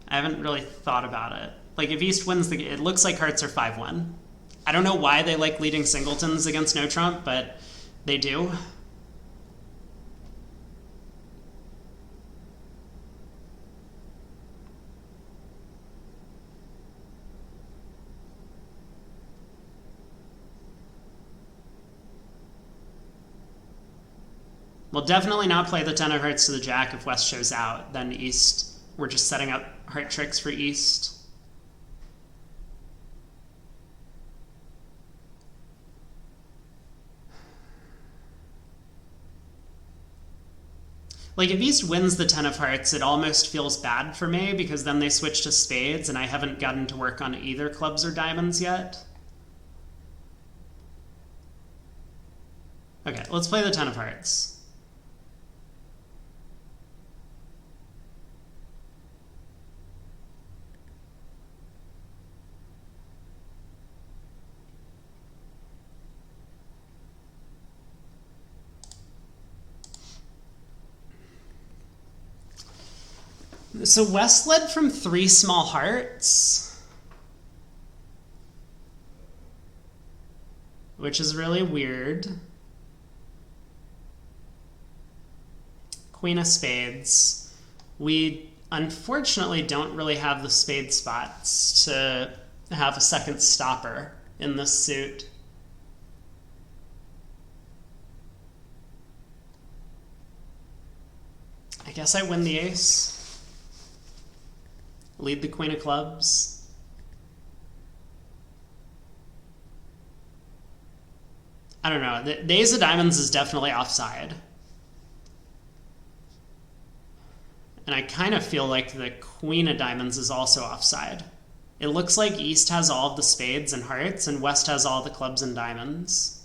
I haven't really thought about it. Like, if East wins the game, it looks like hearts are 5-1. I don't know why they like leading singletons against no trump, but they do. We'll definitely not play the 10 of hearts to the jack if West shows out. Then East, we're just setting up heart tricks for East. Like, if East wins the 10 of hearts, it almost feels bad for me because then they switch to spades and I haven't gotten to work on either clubs or diamonds yet. Okay, let's play the 10 of hearts. So West led from 3 small hearts, which is really weird. Queen of spades. We unfortunately don't really have the spade spots to have a second stopper in this suit. I guess I win the ace. Lead the queen of clubs. I don't know. The ace of diamonds is definitely offside. And I kind of feel like the queen of diamonds is also offside. It looks like East has all of the spades and hearts, and West has all the clubs and diamonds.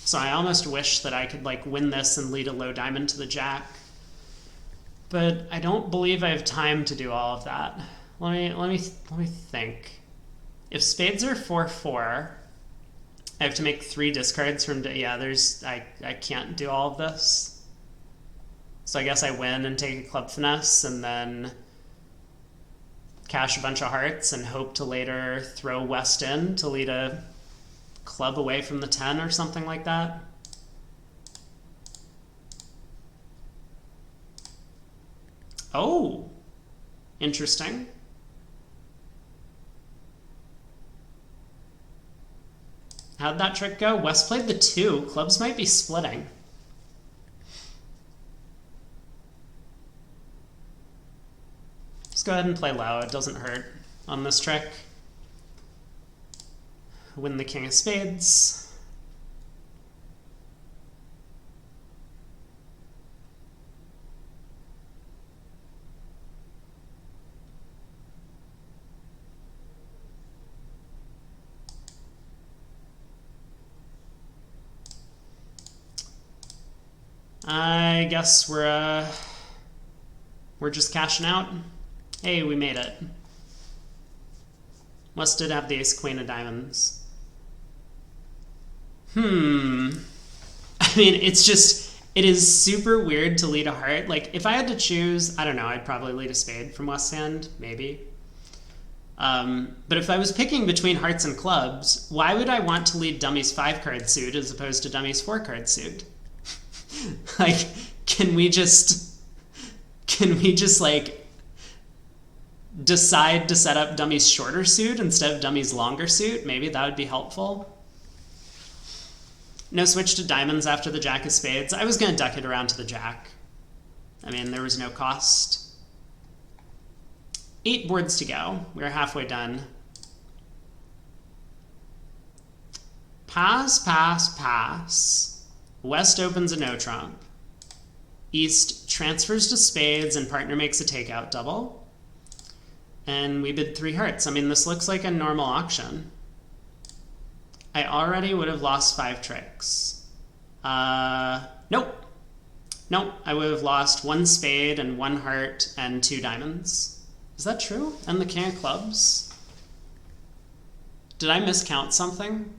So I almost wish that I could like win this and lead a low diamond to the jack. But I don't believe I have time to do all of that. Let me think. If spades are 4-4, I have to make 3 discards from yeah, I can't do all of this. So I guess I win and take a club finesse and then cash a bunch of hearts and hope to later throw West in to lead a club away from the 10 or something like that. Oh, interesting. How'd that trick go? West played the 2. Clubs might be splitting. Just go ahead and play low. It doesn't hurt on this trick. Win the king of spades. I guess we're just cashing out. Hey, we made it. West did have the ace queen of diamonds. I mean, it is super weird to lead a heart. Like, if I had to choose, I don't know, I'd probably lead a spade from West's hand, maybe. But if I was picking between hearts and clubs, why would I want to lead Dummy's 5-card suit as opposed to Dummy's 4-card suit? Like, can we just like decide to set up Dummy's shorter suit instead of Dummy's longer suit? Maybe that would be helpful. No switch to diamonds after the jack of spades. I was going to duck it around to the jack. I mean, there was no cost. 8 boards to go. We're halfway done. Pass, pass, pass. West opens a no trump. East transfers to spades and partner makes a takeout double. And we bid 3 hearts. I mean, this looks like a normal auction. I already would have lost 5 tricks. Nope. Nope, I would have lost 1 spade and 1 heart and 2 diamonds. Is that true? And the king of clubs? Did I miscount something?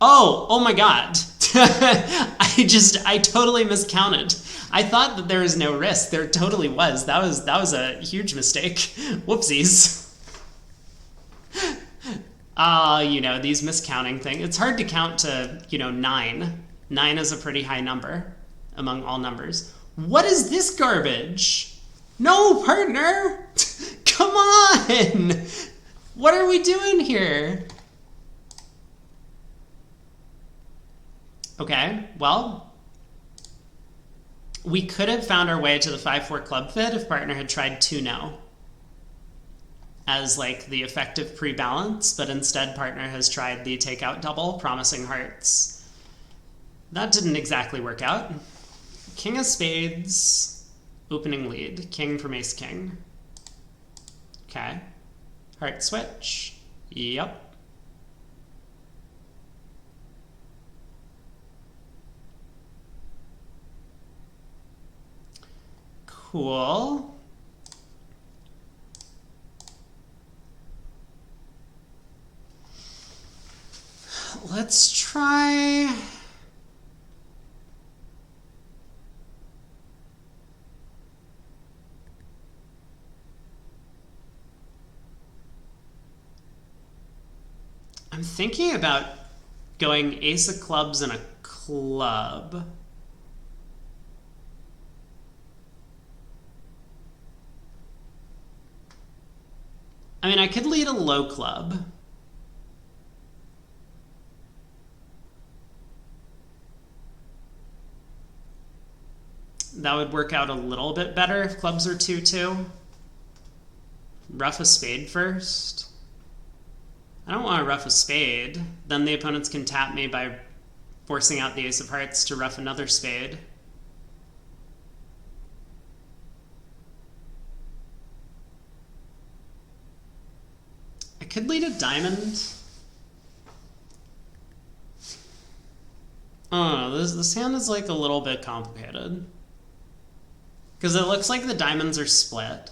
Oh my God. I totally miscounted. I thought that there was no risk. There totally was. That was a huge mistake. Whoopsies. You know, these miscounting things. It's hard to count to, 9. 9 is a pretty high number among all numbers. What is this garbage? No, partner! Come on! What are we doing here? Okay, well, we could have found our way to the 5-4 club fit if partner had tried 2-no as like the effective pre-balance, but instead partner has tried the takeout double, promising hearts. That didn't exactly work out. King of spades, opening lead. King from ace king. Okay. Heart switch. Yep. Cool. Let's try... I'm thinking about going ace of clubs and a club. I mean, I could lead a low club. That would work out a little bit better if clubs are 2-2. Ruff a spade first. I don't want to ruff a spade. Then the opponents can tap me by forcing out the ace of hearts to ruff another spade. I could lead a diamond. Oh, this hand is like a little bit complicated. Because it looks like the diamonds are split.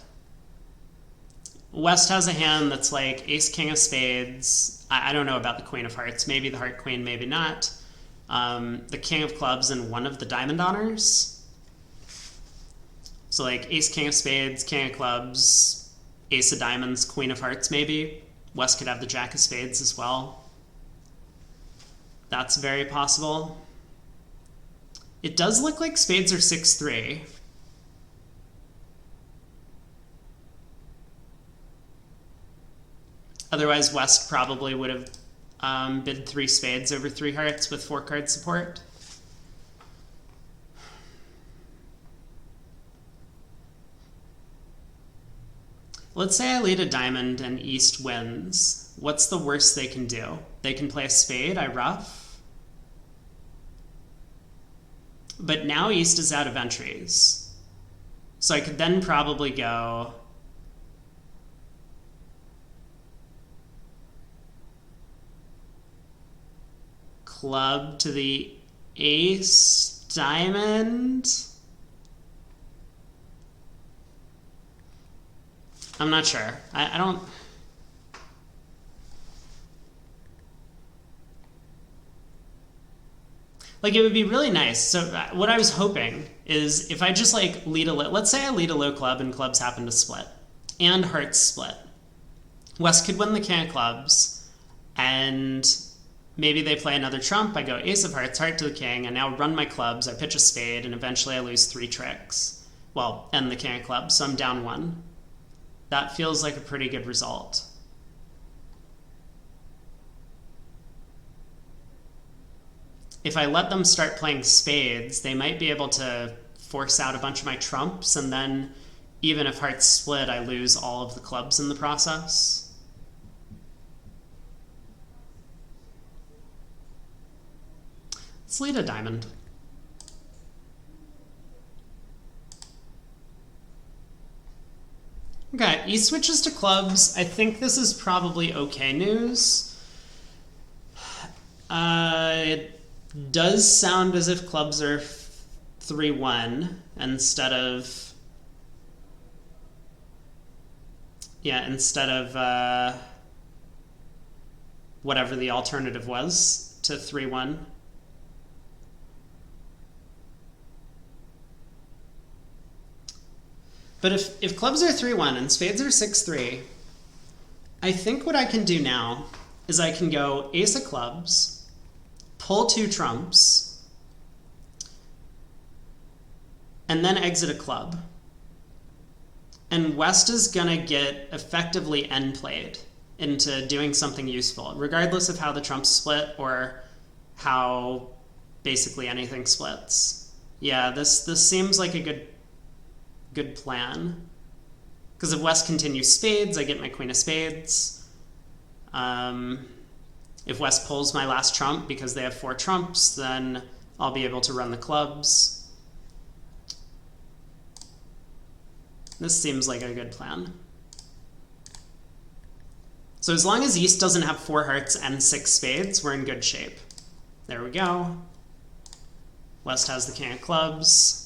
West has a hand that's like ace, king of spades. I don't know about the queen of hearts. Maybe the heart queen, maybe not. The king of clubs and one of the diamond honors. So like ace, king of spades, king of clubs, ace of diamonds, queen of hearts maybe. West could have the jack of spades as well. That's very possible. It does look like spades are 6-3. Otherwise, West probably would have bid 3 spades over 3 hearts with 4-card support. Let's say I lead a diamond and East wins. What's the worst they can do? They can play a spade, I ruff. But now East is out of entries. So I could then probably go... club to the ace, diamond. I'm not sure. I don't... Like, it would be really nice. So what I was hoping is if I just like lead a... Let's say I lead a low club and clubs happen to split. And hearts split. West could win the king of clubs. And... maybe they play another trump, I go ace of hearts, heart to the king, I now run my clubs, I pitch a spade, and eventually I lose 3 tricks. Well, and the king of clubs, so I'm down 1. That feels like a pretty good result. If I let them start playing spades, they might be able to force out a bunch of my trumps, and then even if hearts split, I lose all of the clubs in the process. Let's lead a diamond. Okay, he switches to clubs. I think this is probably okay news. It does sound as if clubs are 3-1 instead of... yeah, instead of whatever the alternative was to 3-1. But if clubs are 3-1 and spades are 6-3, I think what I can do now is I can go ace of clubs, pull 2 trumps, and then exit a club. And West is gonna get effectively end played into doing something useful, regardless of how the trumps split or how basically anything splits. Yeah, this seems like a good plan. Because if West continues spades, I get my queen of spades. If West pulls my last trump because they have 4 trumps, then I'll be able to run the clubs. This seems like a good plan. So as long as East doesn't have 4 hearts and 6 spades, we're in good shape. There we go. West has the king of clubs.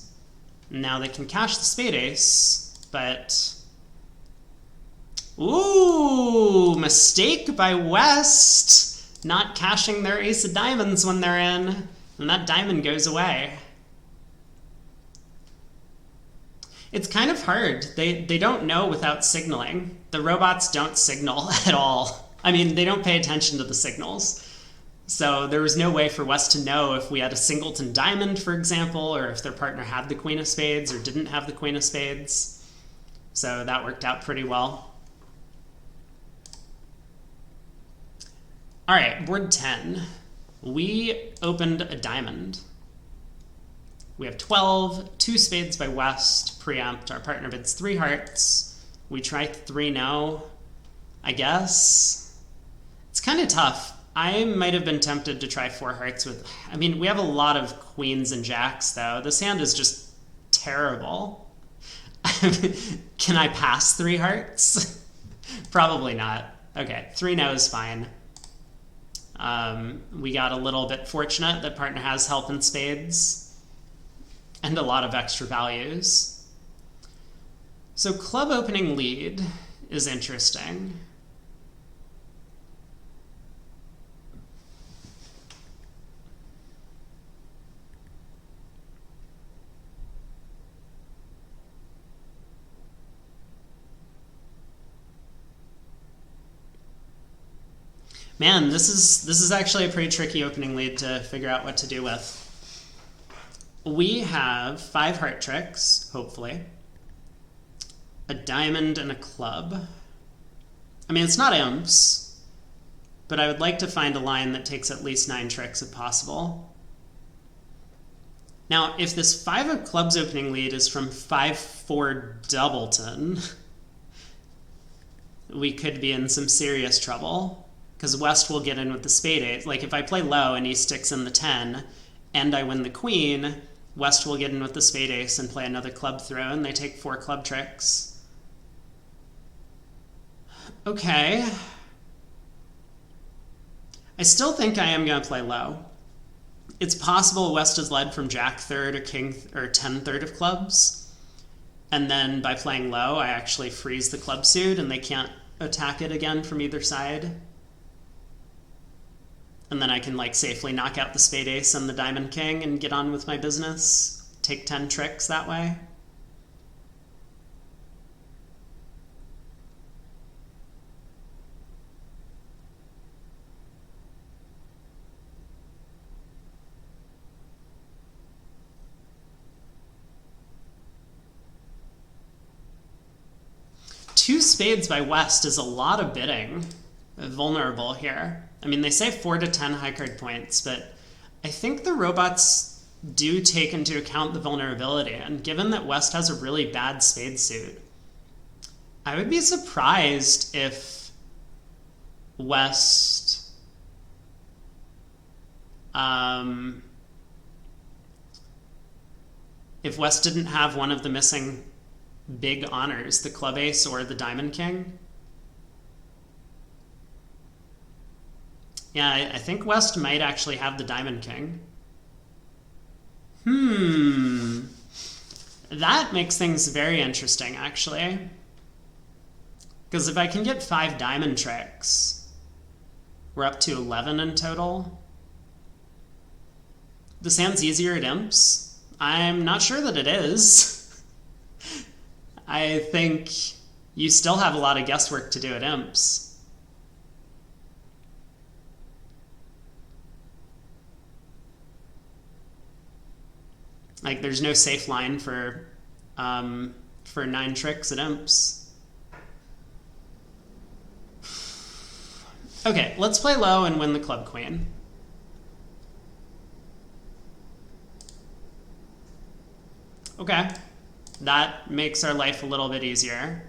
Now they can cash the spade ace, but... ooh, mistake by West. not cashing their ace of diamonds when they're in, and that diamond goes away. It's kind of hard. They don't know without signaling. The robots don't signal at all. I mean, they don't pay attention to the signals. So there was no way for West to know if we had a singleton diamond, for example, or if their partner had the queen of spades or didn't have the queen of spades. So that worked out pretty well. All right, board 10. We opened a diamond. We have 12, 2 spades by West, preempt. Our partner bids 3 hearts. We try 3 no, I guess. It's kind of tough. I might have been tempted to try 4 hearts with... I mean, we have a lot of queens and jacks, though. This hand is just terrible. Can I pass 3 hearts? Probably not. Okay, 3 no is fine. We got a little bit fortunate that partner has help in spades and a lot of extra values. So club opening lead is interesting. Man, this is actually a pretty tricky opening lead to figure out what to do with. We have 5 heart tricks, hopefully. A diamond and a club. I mean, it's not imps, but I would like to find a line that takes at least 9 tricks if possible. Now, if this 5 of clubs opening lead is from 5-4 doubleton, we could be in some serious trouble, because West will get in with the spade ace. Like, if I play low and he sticks in the 10, and I win the queen, West will get in with the spade ace and play another club throw, and they take 4 club tricks. Okay. I still think I am going to play low. It's possible West is led from jack third or king or 10 third of clubs, and then by playing low, I actually freeze the club suit, and they can't attack it again from either side. And then I can like safely knock out the spade ace and the diamond king and get on with my business. Take 10 tricks that way. Two spades by West is a lot of bidding. Vulnerable here. I mean, they say 4 to 10 high card points, but I think the robots do take into account the vulnerability, and given that West has a really bad spade suit, I would be surprised if West didn't have one of the missing big honors, the club ace or the diamond king. Yeah, I think West might actually have the diamond king. That makes things very interesting, actually. Because if I can get 5 diamond tricks, we're up to 11 in total. This hand's easier at imps. I'm not sure that it is. I think you still have a lot of guesswork to do at imps. Like, there's no safe line for 9 tricks at imps. Okay, let's play low and win the club queen. Okay, that makes our life a little bit easier.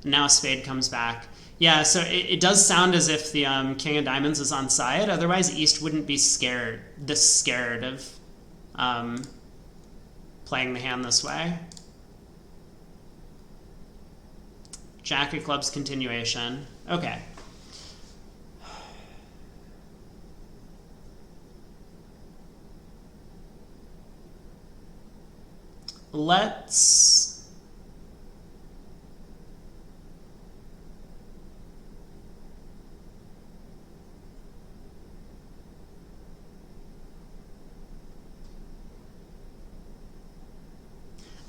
Now spade comes back. Yeah, so it does sound as if the king of diamonds is on side. Otherwise, East wouldn't be this scared of playing the hand this way. Jack of clubs continuation. Okay. Let's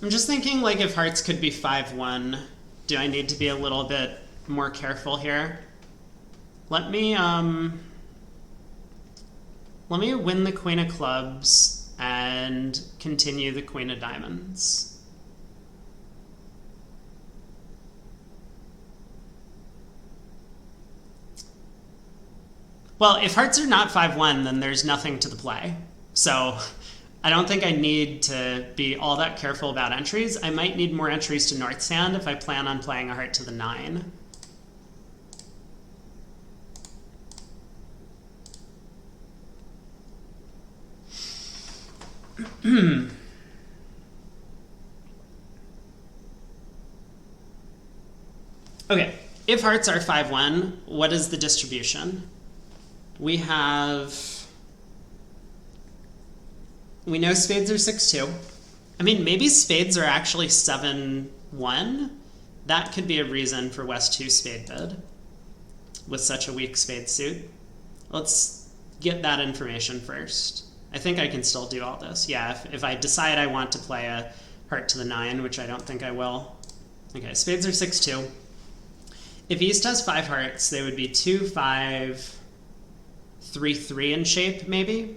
I'm just thinking, like, if hearts could be 5-1, do I need to be a little bit more careful here? Let me win the queen of clubs and continue the queen of diamonds. Well, if hearts are not 5-1, then there's nothing to the play. So I don't think I need to be all that careful about entries. I might need more entries to North Sand if I plan on playing a heart to the 9. Okay, if hearts are 5-1, what is the distribution? We know spades are 6-2. I mean, maybe spades are actually 7-1. That could be a reason for West 2 spade bid with such a weak spade suit. Let's get that information first. I think I can still do all this. Yeah, if I decide I want to play a heart to the 9, which I don't think I will. Okay, spades are 6-2. If East has 5 hearts, they would be 2-5, 3-3 in shape, maybe.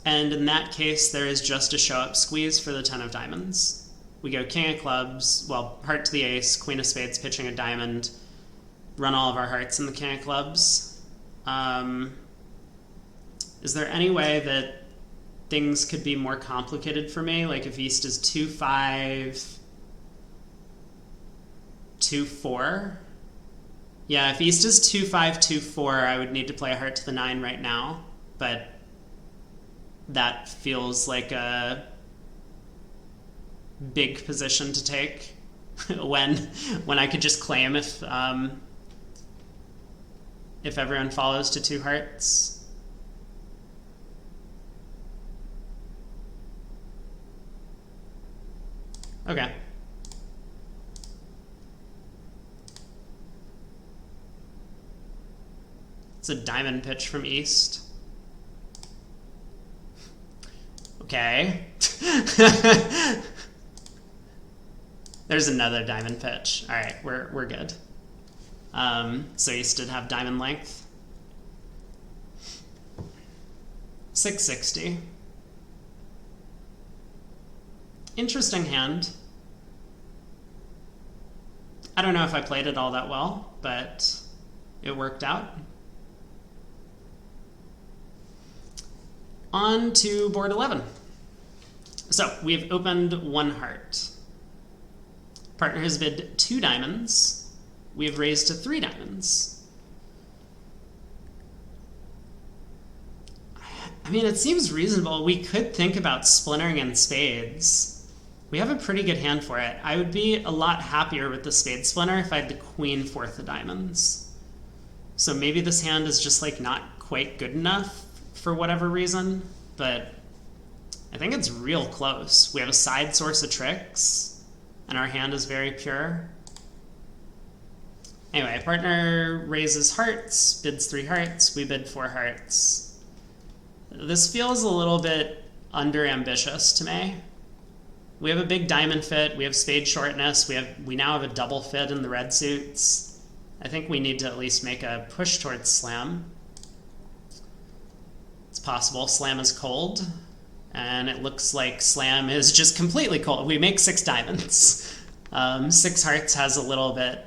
And in that case, there is just a show-up squeeze for the 10 of diamonds. We go king of clubs, well, heart to the ace, queen of spades pitching a diamond, run all of our hearts in the king of clubs. Is there any way that things could be more complicated for me? Like if East is 2-5, 2-4? Yeah, if East is 2-5, 2-4, I would need to play a heart to the 9 right now, but that feels like a big position to take when I could just claim if everyone follows to 2 hearts. Okay. It's a diamond pitch from East. Okay. There's another diamond pitch. All right, we're good. So East did have diamond length. 660. Interesting hand. I don't know if I played it all that well, but it worked out. On to board 11. So we've opened 1 heart. Partner has bid 2 diamonds. We have raised to 3 diamonds. I mean, it seems reasonable. We could think about splintering in spades. We have a pretty good hand for it. I would be a lot happier with the spade splinter if I had the queen 4th of diamonds. So maybe this hand is just like not quite good enough for whatever reason, but I think it's real close. We have a side source of tricks, and our hand is very pure. Anyway, partner raises hearts, bids 3 hearts, we bid 4 hearts. This feels a little bit under-ambitious to me. We have a big diamond fit, we have spade shortness, we now have a double fit in the red suits. I think we need to at least make a push towards slam. It's possible slam is cold, and it looks like slam is just completely cold. We make 6 diamonds. 6 hearts has a little bit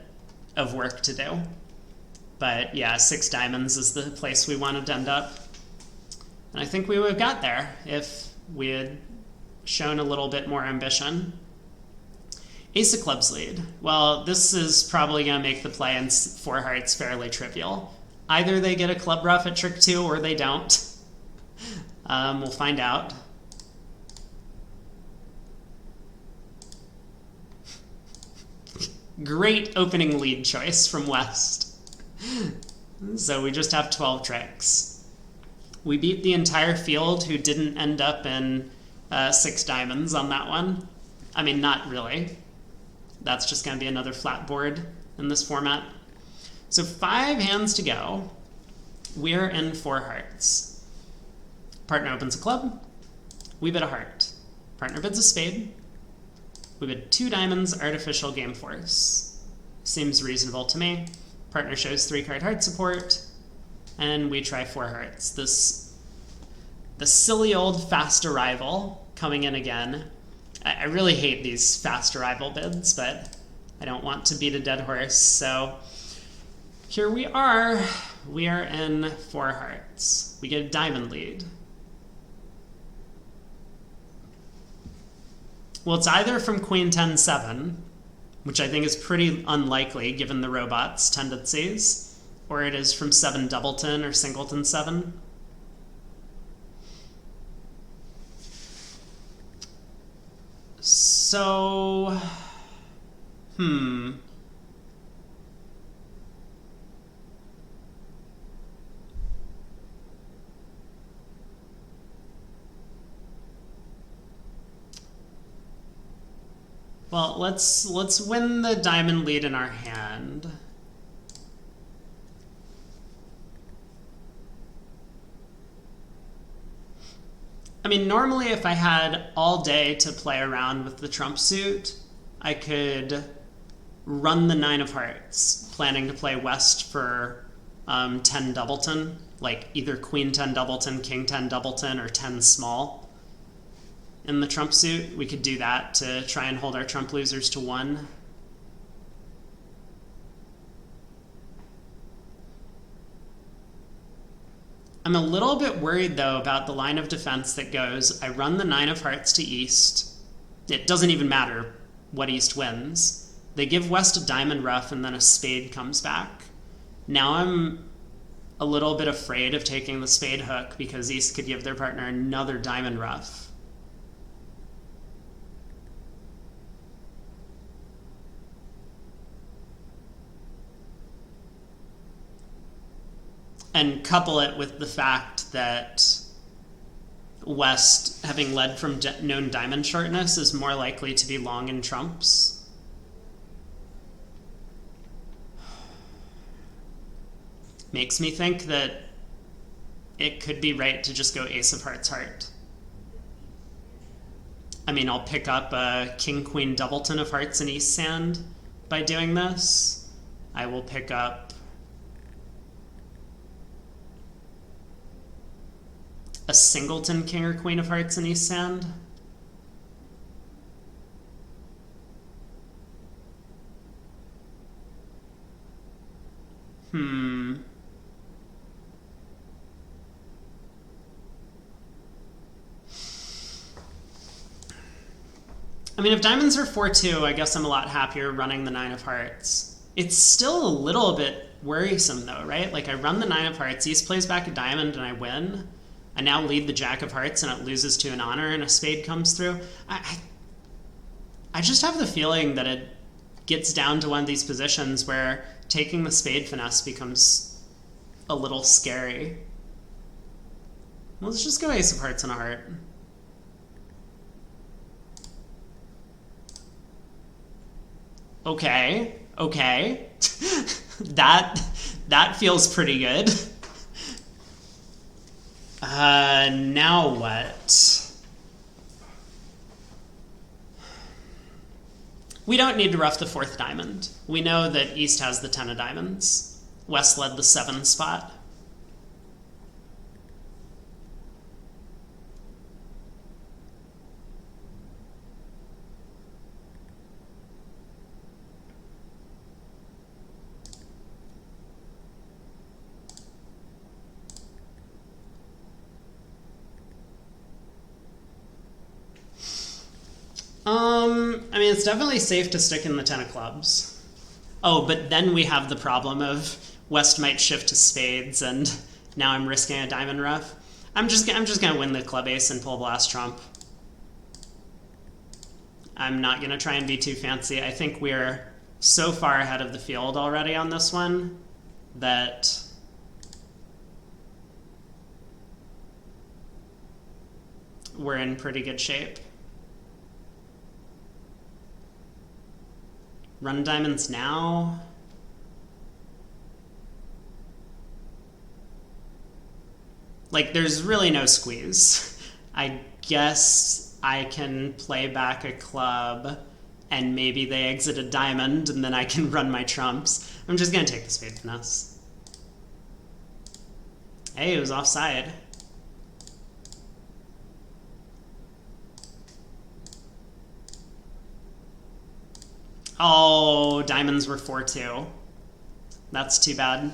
of work to do. But yeah, 6 diamonds is the place we wanted to end up. And I think we would have got there if we had shown a little bit more ambition. Ace of clubs lead. Well, this is probably going to make the play in 4 hearts fairly trivial. Either they get a club rough at trick 2 or they don't. We'll find out. Great opening lead choice from West. So we just have 12 tricks. We beat the entire field who didn't end up in 6 diamonds on that one. I mean, not really. That's just going to be another flat board in this format. So 5 hands to go. We're in 4 hearts. Partner opens a club. We bid a heart. Partner bids a spade. We bid 2 diamonds, artificial game force. Seems reasonable to me. Partner shows 3-card heart support, and we try 4 hearts. The silly old fast arrival coming in again. I really hate these fast arrival bids, but I don't want to beat a dead horse, so here we are. We are in 4 hearts. We get a diamond lead. Well, it's either from Queen 10-7, which I think is pretty unlikely given the robot's tendencies, or it is from 7 doubleton or singleton 7. So, well, let's win the diamond lead in our hand. I mean, normally if I had all day to play around with the trump suit, I could run the 9 of hearts, planning to play west for 10 doubleton, like either queen 10 doubleton, king 10 doubleton, or 10 small. In the trump suit, we could do that to try and hold our trump losers to 1. I'm a little bit worried, though, about the line of defense that goes, I run the 9 of hearts to east. It doesn't even matter what east wins. They give west a diamond ruff, and then a spade comes back. Now I'm a little bit afraid of taking the spade hook, because east could give their partner another diamond ruff. And couple it with the fact that west, having led from known diamond shortness, is more likely to be long in trumps. Makes me think that it could be right to just go ace of hearts heart. I mean, I'll pick up a king-queen doubleton of hearts in east sand by doing this. I will pick up a singleton king or queen of hearts in east sand. I mean, if diamonds are 4-2, I guess I'm a lot happier running the 9 of hearts. It's still a little bit worrisome, though, right? Like, I run the 9 of hearts, East plays back a diamond, and I win. I now lead the Jack of hearts, and it loses to an honor, and a spade comes through. I just have the feeling that it gets down to one of these positions where taking the spade finesse becomes a little scary. Let's just go ace of hearts and a heart. Okay, okay. That feels pretty good. Now what? We don't need to rough the 4th diamond. We know that East has the 10 of diamonds. West led the 7 spot. I mean, it's definitely safe to stick in the 10 of clubs. Oh, but then we have the problem of West might shift to spades, and now I'm risking a diamond ruff. I'm just gonna win the club ace and pull blast trump. I'm not gonna try and be too fancy. I think we're so far ahead of the field already on this one that we're in pretty good shape. Run diamonds now. Like, there's really no squeeze. I guess I can play back a club and maybe they exit a diamond, and then I can run my trumps. I'm just going to take the spade finesse. Hey, it was offside. Oh, diamonds were 4-2. That's too bad.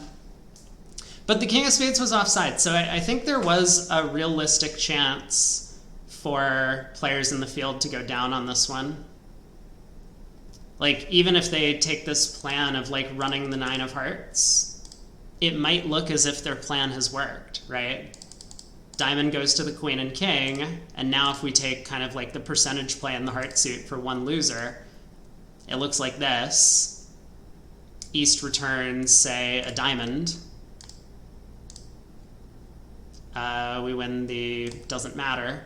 But the king of spades was offside, so I think there was a realistic chance for players in the field to go down on this one. Like, even if they take this plan of, like, running the 9 of hearts, it might look as if their plan has worked, right? Diamond goes to the queen and king, and now if we take kind of like the percentage play in the heart suit for one loser, it looks like this. East returns, say, a diamond. We win the doesn't matter.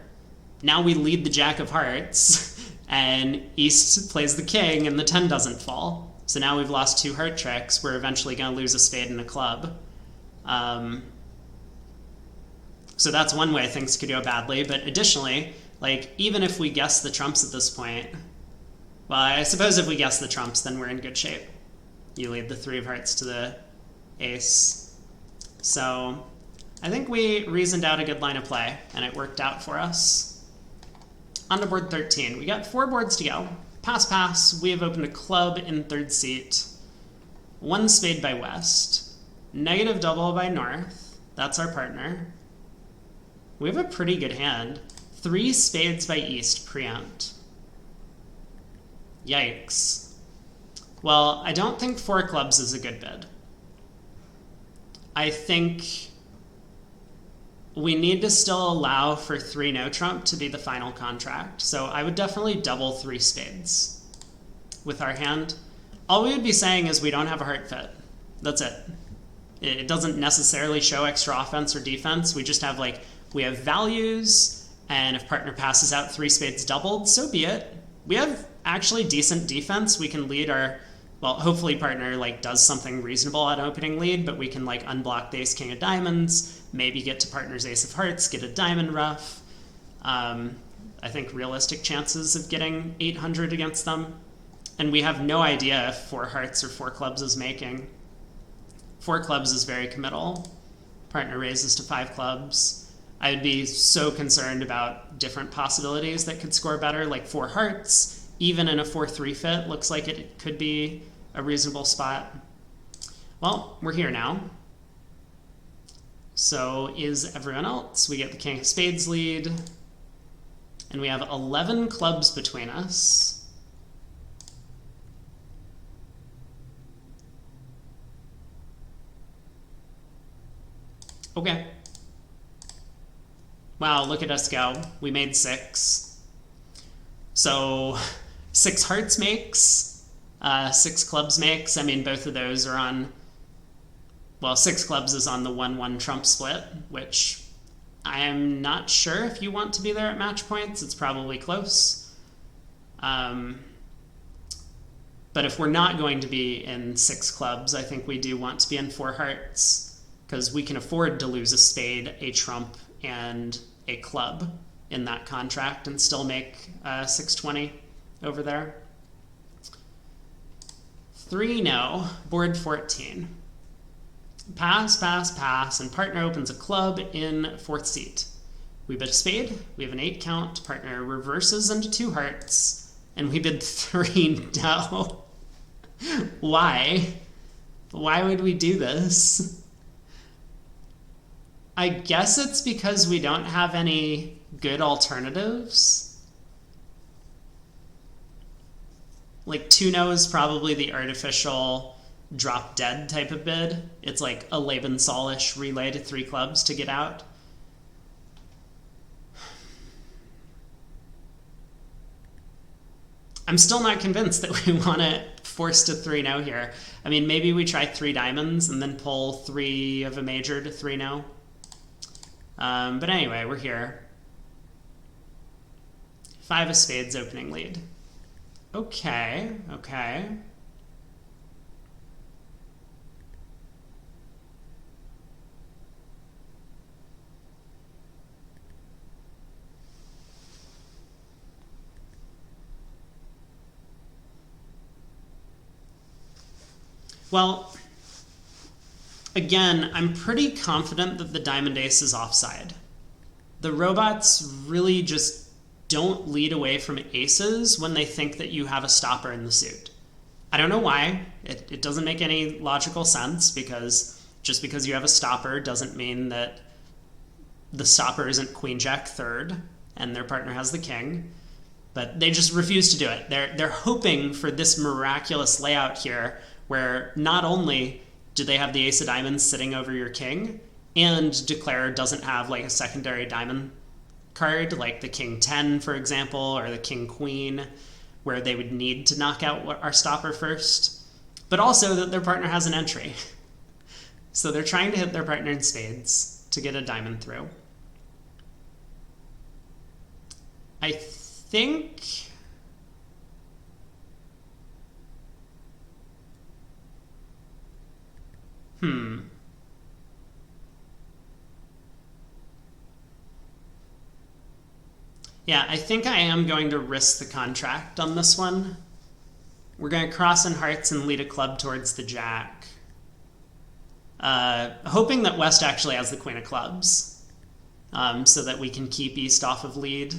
Now we lead the jack of hearts, and East plays the king, and the 10 doesn't fall. So now we've lost 2 heart tricks. We're eventually going to lose a spade and a club. So that's one way things could go badly. But additionally, like, even if we guess the trumps at this point, well, I suppose if we guess the trumps, then we're in good shape. You lead the 3 of hearts to the ace. So I think we reasoned out a good line of play, and it worked out for us. On to board 13. We got 4 boards to go. Pass, pass. We have opened a club in third seat. 1 spade by west. Negative double by north. That's our partner. We have a pretty good hand. 3 spades by east, preempt. Yikes. Well, I don't think 4 clubs is a good bid. I think we need to still allow for 3 no trump to be the final contract. So I would definitely double 3 spades with our hand. All we would be saying is we don't have a heart fit. That's it. It doesn't necessarily show extra offense or defense. We just have, like, we have values, and if partner passes out 3 spades doubled, so be it. We have actually decent defense. We can lead our, well, hopefully partner, like, does something reasonable at opening lead, but we can, like, unblock the ace king of diamonds, maybe get to partner's ace of hearts, get a diamond ruff. I think realistic chances of getting 800 against them. And we have no idea if 4 hearts or 4 clubs is making. 4 clubs is very committal. Partner raises to 5 clubs. I'd be so concerned about different possibilities that could score better, like 4 hearts. Even in a 4-3 fit, looks like it could be a reasonable spot. Well, we're here now. So is everyone else. We get the king of spades lead. And we have 11 clubs between us. Okay. Wow, look at us go. We made 6. So 6 hearts makes, 6 clubs makes. I mean, both of those are on, well, 6 clubs is on the 1-1 trump split, which I am not sure if you want to be there at match points. It's probably close. But if we're not going to be in 6 clubs, I think we do want to be in 4 hearts, because we can afford to lose a spade, a trump, and a club in that contract and still make 620 over there. 3 no, board 14. Pass, pass, pass, and partner opens a club in 4th seat. We bid a spade, we have an 8 count, partner reverses into 2 hearts, and we bid 3 no. Why? Why would we do this? I guess it's because we don't have any good alternatives. Like 2 no is probably the artificial drop dead type of bid. It's like a Laban-Solish relay to 3 clubs to get out. I'm still not convinced that we want to force to 3 no here. I mean, maybe we try 3 diamonds and then pull 3 of a major to 3 no. But anyway, we're here. 5 of spades opening lead. Okay, okay. Well, again, I'm pretty confident that the diamond ace is offside. The robots really just don't lead away from aces when they think that you have a stopper in the suit. I don't know why. It doesn't make any logical sense, because just because you have a stopper doesn't mean that the stopper isn't queen jack third and their partner has the king. But they just refuse to do it. They're hoping for this miraculous layout here where not only do they have the ace of diamonds sitting over your king, and declare doesn't have like a secondary diamond card like the king 10, for example, or the king queen, where they would need to knock out our stopper first, but also that their partner has an entry. So they're trying to hit their partner in spades to get a diamond through. I think yeah, I think I am going to risk the contract on this one. We're going to cross in hearts and lead a club towards the jack. Hoping that West actually has the queen of clubs, so that we can keep East off of lead.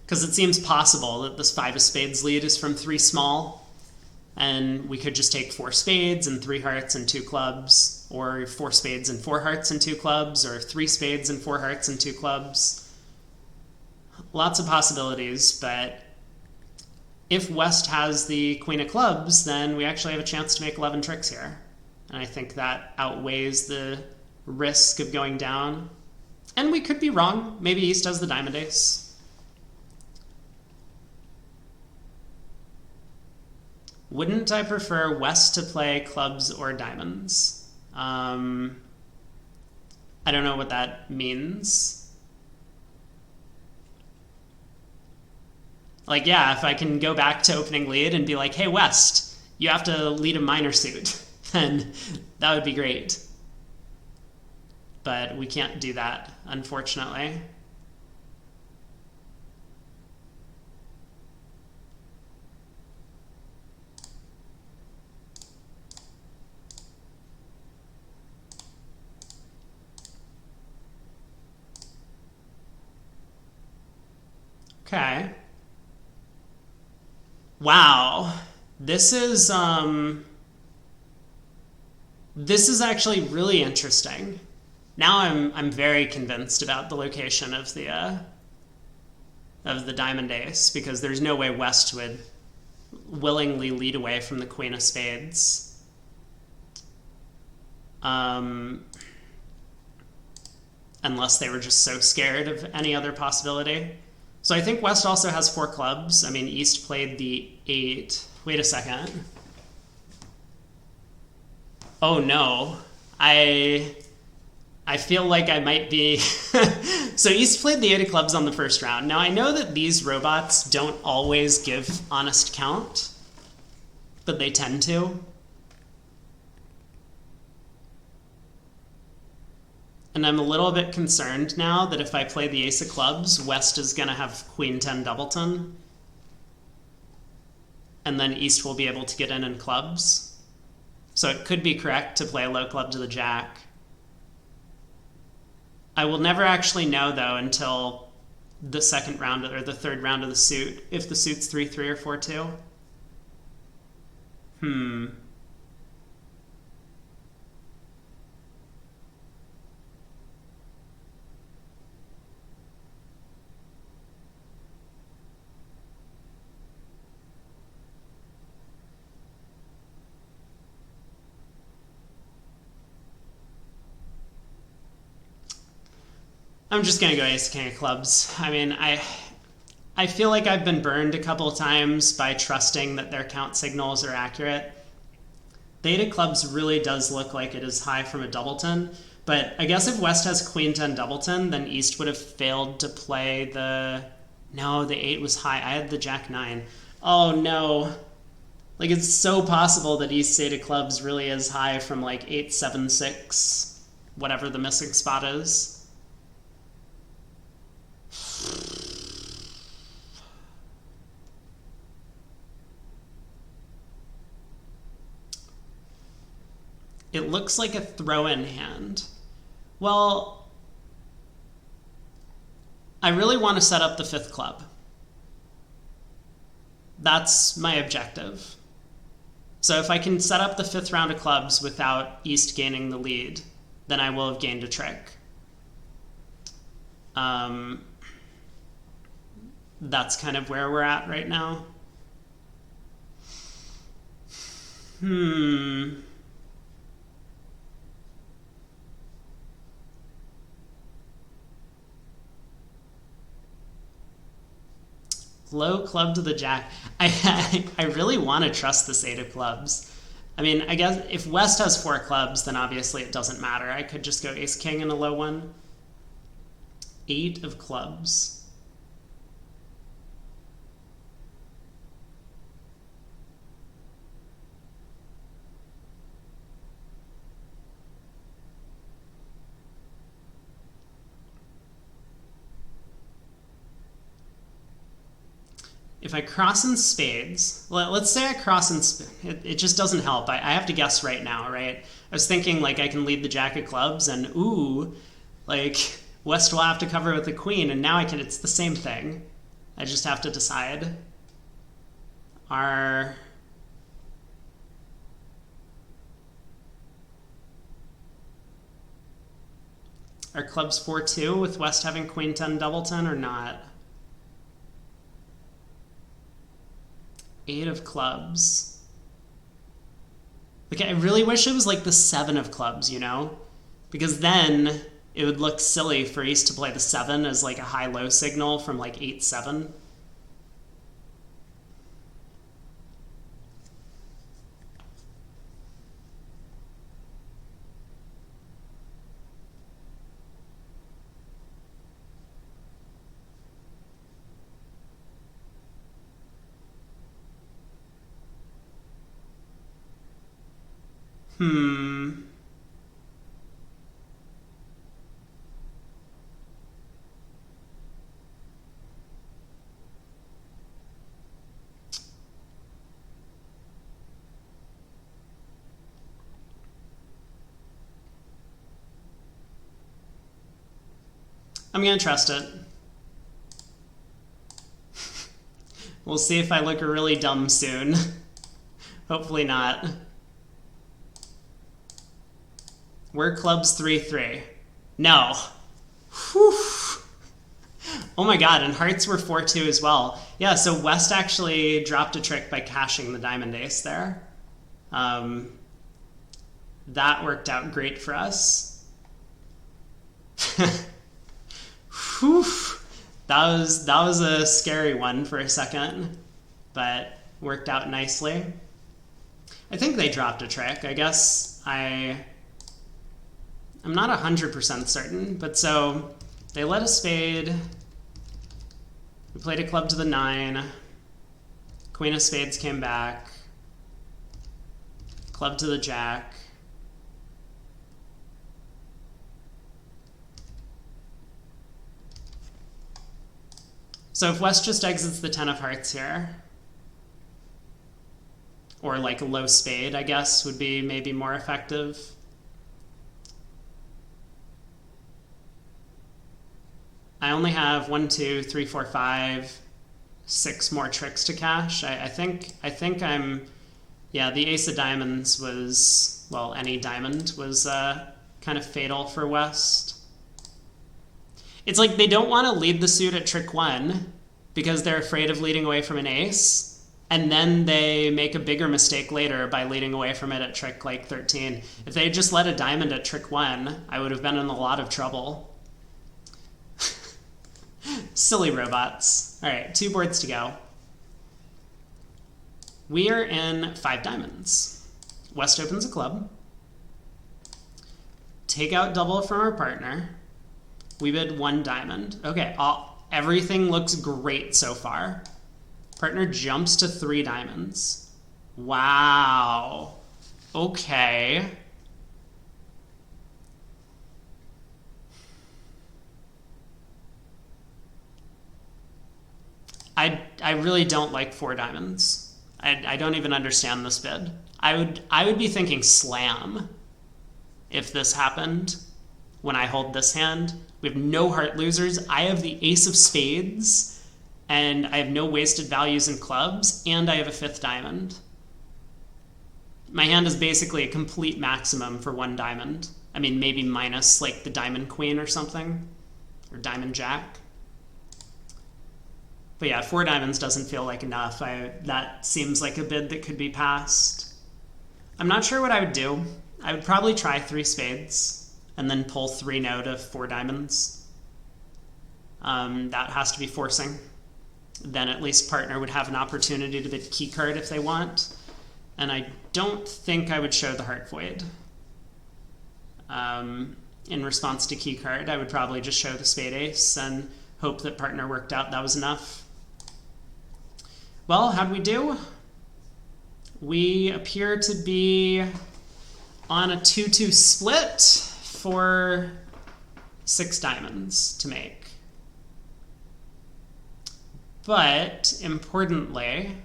Because it seems possible that this 5 of spades lead is from 3 small, and we could just take 4 spades and 3 hearts and 2 clubs, or 4 spades and 4 hearts and 2 clubs, or 3 spades and 4 hearts and 2 clubs. Lots of possibilities, but if West has the queen of clubs, then we actually have a chance to make 11 tricks here. And I think that outweighs the risk of going down. And we could be wrong. Maybe East has the diamond ace. Wouldn't I prefer West to play clubs or diamonds? I don't know what that means. Like, yeah, if I can go back to opening lead and be like, hey, West, you have to lead a minor suit, then that would be great. But we can't do that, unfortunately. Okay. Wow. This is actually really interesting. Now I'm very convinced about the location of the diamond ace, because there's no way West would willingly lead away from the queen of spades. Unless they were just so scared of any other possibility. So I think West also has 4 clubs. I mean, East played the 8. Wait a second. Oh no. I feel like I might be... So East played the 8 of clubs on the first round. Now I know that these robots don't always give honest count, but they tend to. And I'm a little bit concerned now that if I play the ace of clubs, West is going to have queen 10 doubleton. And then East will be able to get in clubs. So it could be correct to play a low club to the jack. I will never actually know, though, until the second round or the third round of the suit, if the suit's 3-3 or 4-2. I'm just going to go ace king of clubs. I mean, I feel like I've been burned a couple of times by trusting that their count signals are accurate. The 8 of clubs really does look like it is high from a doubleton, but I guess if West has queen 10 doubleton, then East would have failed to play the... No, the 8 was high. I had the jack 9. Oh no. Like, it's so possible that East's 8 of clubs really is high from like 8-7-6. whatever the missing spot is. It looks like a throw-in hand. Well, I really want to set up the 5th club. That's my objective. So if I can set up the 5th round of clubs without East gaining the lead, then I will have gained a trick. That's kind of where we're at right now. Low club to the jack. I really want to trust this 8 of clubs. I mean, I guess if West has 4 clubs, then obviously it doesn't matter. I could just go ace king in a low one. 8 of clubs. If I cross in spades, let's say I cross in spades, it just doesn't help. I have to guess right now, right? I was thinking like I can lead the jack of clubs and ooh, like West will have to cover with the queen, and now I can, it's the same thing. I just have to decide. Are clubs 4-2 with West having queen 10 doubleton or not? 8 of clubs. Like, I really wish it was like the 7 of clubs, you know? Because then it would look silly for East to play the 7 as like a high-low signal from like 8-7. I'm gonna trust it. We'll see if I look really dumb soon. Hopefully not. Were clubs 3-3? No. Whew. Oh my god, and hearts were 4-2 as well. Yeah, so West actually dropped a trick by cashing the diamond ace there. That worked out great for us. Whew. That was a scary one for a second, but worked out nicely. I think they dropped a trick. I guess I'm not 100% certain, but so they led a spade. We played a club to the 9. Queen of spades came back. Club to the jack. So if West just exits the 10 of hearts here, or like a low spade, I guess, would be maybe more effective. I only have 1, 2, 3, 4, 5, 6 more tricks to cash. I think I'm, yeah, the ace of diamonds was, well, any diamond was kind of fatal for West. It's like they don't want to lead the suit at trick 1 because they're afraid of leading away from an ace, and then they make a bigger mistake later by leading away from it at trick like 13. If they had just led a diamond at trick 1, I would have been in a lot of trouble. Silly robots. All right, 2 boards to go. We are in 5 diamonds. West opens a club. Take out double from our partner. We bid 1 diamond. Okay, everything looks great so far. Partner jumps to 3 diamonds. Wow. Okay. I really don't like four diamonds. I don't even understand this bid. I would be thinking slam if this happened when I hold this hand. We have no heart losers. I have the ace of spades, and I have no wasted values in clubs, and I have a fifth diamond. My hand is basically a complete maximum for one diamond. I mean, maybe minus like the diamond queen or something, or diamond jack. But yeah, four diamonds doesn't feel like enough. That seems like a bid that could be passed. I'm not sure what I would do. I would probably try three spades and then pull three no to four diamonds. That has to be forcing. Then at least partner would have an opportunity to bid key card if they want. And I don't think I would show the heart void. In response to key card, I would probably just show the spade ace and hope that partner worked out that was enough. Well, how'd we do? We appear to be on a 2-2 split for 6 diamonds to make. But, importantly,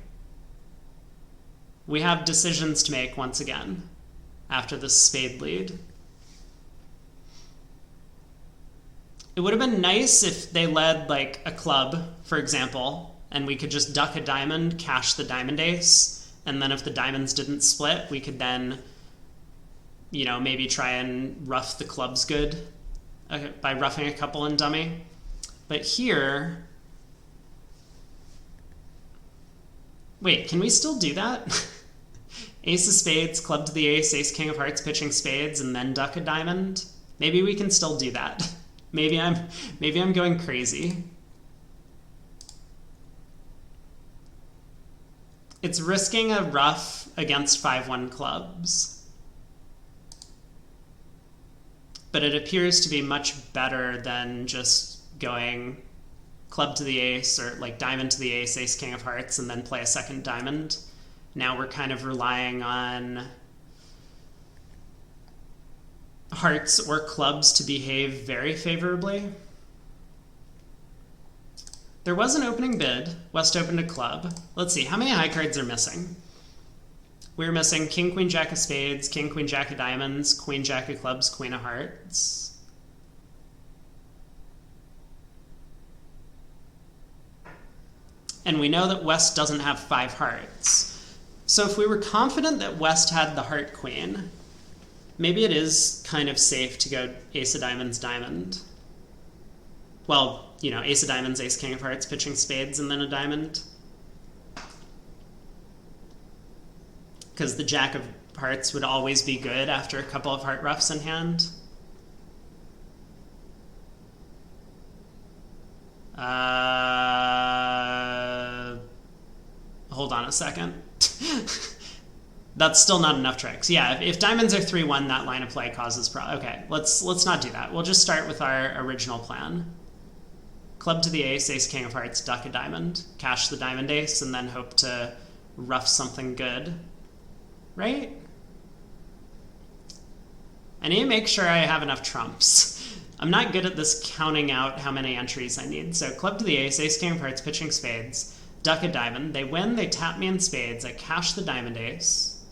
we have decisions to make once again after this spade lead. It would have been nice if they led like a club, for example, and we could just duck a diamond, cash the diamond ace, and then if the diamonds didn't split, we could then, you know, maybe try and rough the clubs good by roughing a couple in dummy. But here, wait, can we still do that? Ace of spades, club to the ace, ace king of hearts, pitching spades, and then duck a diamond? Maybe we can still do that. Maybe I'm going crazy. It's risking a rough against 5-1 clubs. But it appears to be much better than just going club to the ace or like diamond to the ace, ace king of hearts, and then play a second diamond. Now we're kind of relying on hearts or clubs to behave very favorably. There was an opening bid. West opened a club. Let's see, how many high cards are missing? We're missing king, queen, jack of spades, king, queen, jack of diamonds, queen, jack of clubs, queen of hearts. And we know that West doesn't have 5 hearts. So if we were confident that West had the heart queen, maybe it is kind of safe to go ace of diamonds, diamond. Well, you know, ace of diamonds, ace king of hearts, pitching spades, and then a diamond. Because the jack of hearts would always be good after a couple of heart roughs in hand. Hold on a second. That's still not enough tricks. Yeah, if diamonds are 3-1, that line of play causes problems. Okay, let's not do that. We'll just start with our original plan. Club to the ace, ace king of hearts, duck a diamond, cash the diamond ace, and then hope to rough something good. Right? I need to make sure I have enough trumps. I'm not good at this counting out how many entries I need. So club to the ace, ace king of hearts, pitching spades, duck a diamond. They win, they tap me in spades. I cash the diamond ace.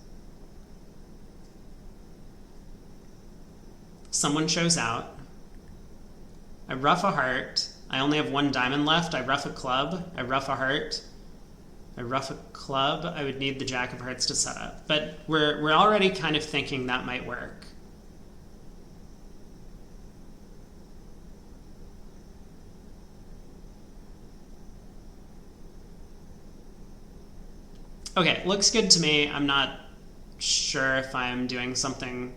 Someone shows out. I rough a heart. I only have 1 diamond left. I rough a club. I rough a heart. I rough a club. I would need the jack of hearts to set up. But we're already kind of thinking that might work. Okay, looks good to me. I'm not sure if I'm doing something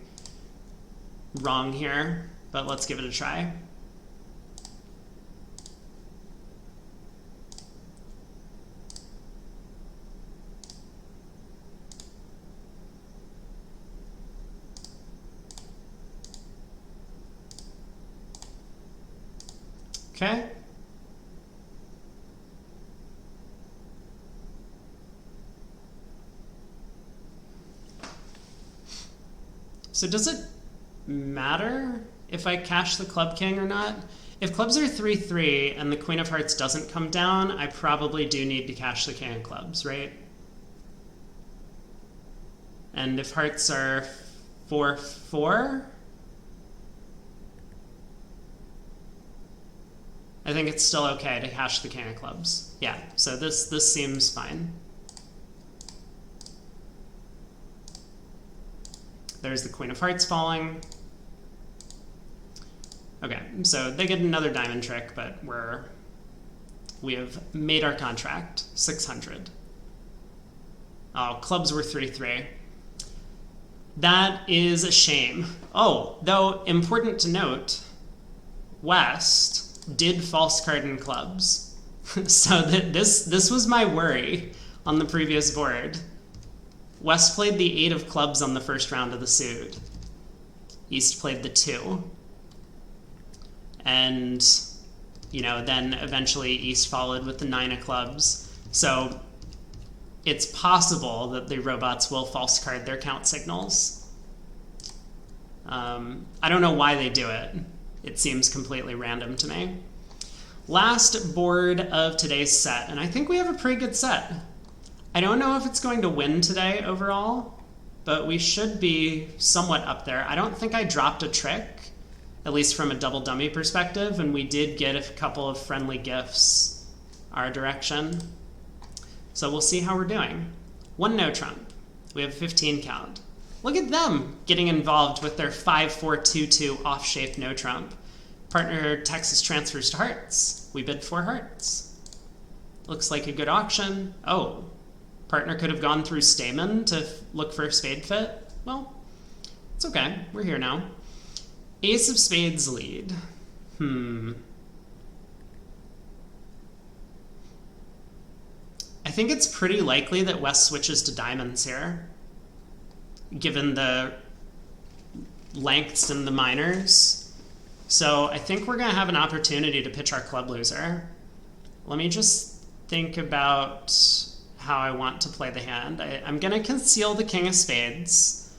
wrong here, but let's give it a try. Okay. So does it matter if I cash the club king or not? If clubs are 3-3 and the queen of hearts doesn't come down, I probably do need to cash the king of clubs, right? And if hearts are 4-4, I think it's still okay to cash the king of clubs. Yeah, so this seems fine. There's the queen of hearts falling. Okay, so they get another diamond trick, but we have made our contract 600. Oh, clubs were 3-3. That is a shame. Oh, though important to note, West did false card in clubs. So this was my worry on the previous board. West played the 8 of clubs on the first round of the suit. East played the 2. And, you know, then eventually East followed with the 9 of clubs. So it's possible that the robots will false card their count signals. I don't know why they do it. It seems completely random to me. Last board of today's set, and I think we have a pretty good set. I don't know if it's going to win today overall, but we should be somewhat up there. I don't think I dropped a trick, at least from a double dummy perspective, and we did get a couple of friendly gifts our direction. So we'll see how we're doing. 1 no trump. We have a 15 count. Look at them getting involved with their 5-4-2-2 off-shape no trump. Partner Texas transfers to hearts. We bid 4 hearts. Looks like a good auction. Oh, partner could have gone through Stamen to look for a spade fit. Well, it's okay. We're here now. Ace of spades lead. I think it's pretty likely that West switches to diamonds here, given the lengths and the minors. So I think we're going to have an opportunity to pitch our club loser. Let me just think about how I want to play the hand. I'm going to conceal the king of spades,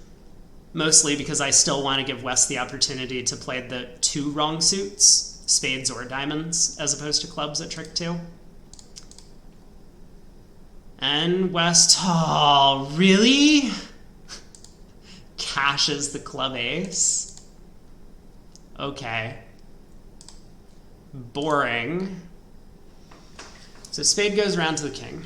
mostly because I still want to give West the opportunity to play the 2 wrong suits, spades or diamonds, as opposed to clubs at trick 2. And West, oh, really? Cashes the club ace. Okay. Boring. So spade goes around to the king.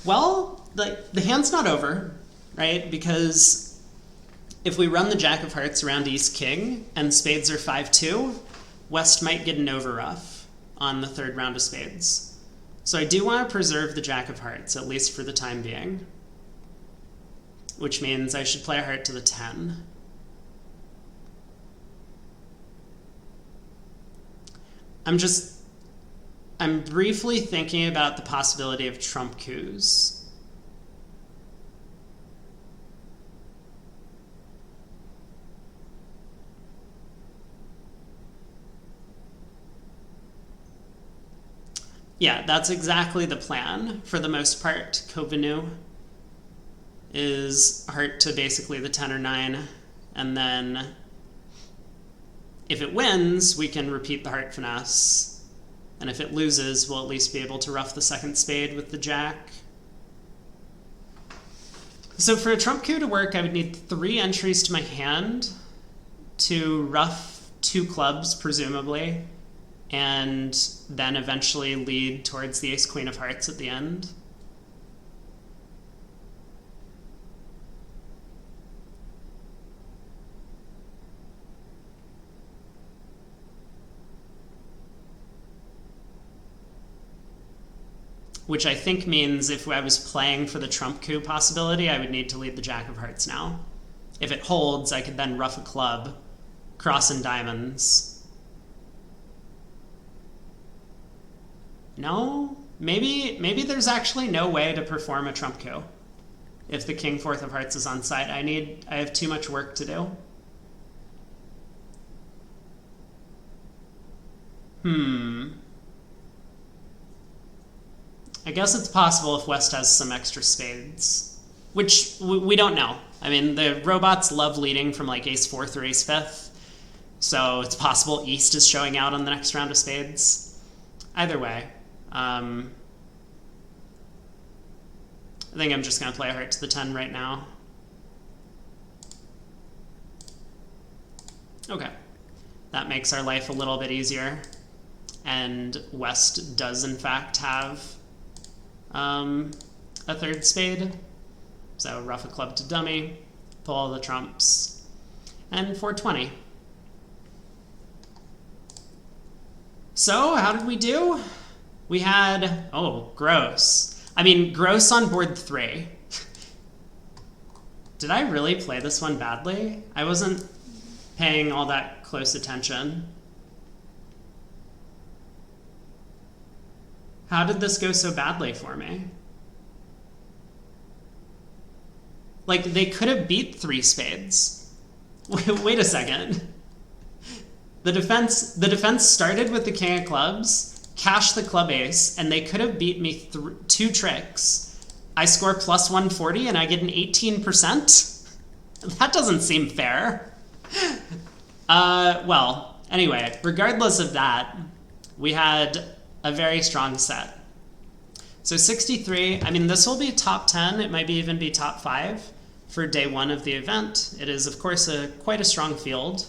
Well, the hand's not over, right? Because if we run the jack of hearts around East king and spades are 5-2, West might get an overruff on the 3rd round of spades. So I do want to preserve the jack of hearts, at least for the time being, which means I should play a heart to the 10. I'm briefly thinking about the possibility of trump coups. Yeah, that's exactly the plan. For the most part, Kovenu is heart to basically the 10 or 9, and then if it wins, we can repeat the heart finesse, and if it loses, we'll at least be able to rough the 2nd spade with the jack. So for a trump coup to work, I would need 3 entries to my hand to rough 2 clubs, presumably, and then eventually lead towards the ace-queen of hearts at the end. Which I think means if I was playing for the trump coup possibility, I would need to lead the jack of hearts now. If it holds, I could then rough a club, cross in diamonds. No? Maybe there's actually no way to perform a trump coup. If the king 4th of hearts is on site, I have too much work to do. I guess it's possible if West has some extra spades, which we don't know. I mean, the robots love leading from like ace-4 through ace-5, so it's possible East is showing out on the next round of spades. Either way, I think I'm just going to play a heart to the 10 right now. Okay, that makes our life a little bit easier. And West does in fact have a third spade. So ruff a club to dummy, pull all the trumps, and 420. So how did we do? We had, oh, gross. I mean, gross on board 3. Did I really play this one badly? I wasn't paying all that close attention. How did this go so badly for me? Like, they could have beat 3 spades. Wait a second. The defense started with the king of clubs, cashed the club ace, and they could have beat me 2 tricks. I score plus 140 and I get an 18%? That doesn't seem fair. Well, anyway, regardless of that, we had a very strong set. So 63, I mean, this will be top 10. It might even be top 5 for day 1 of the event. It is, of course, quite a strong field.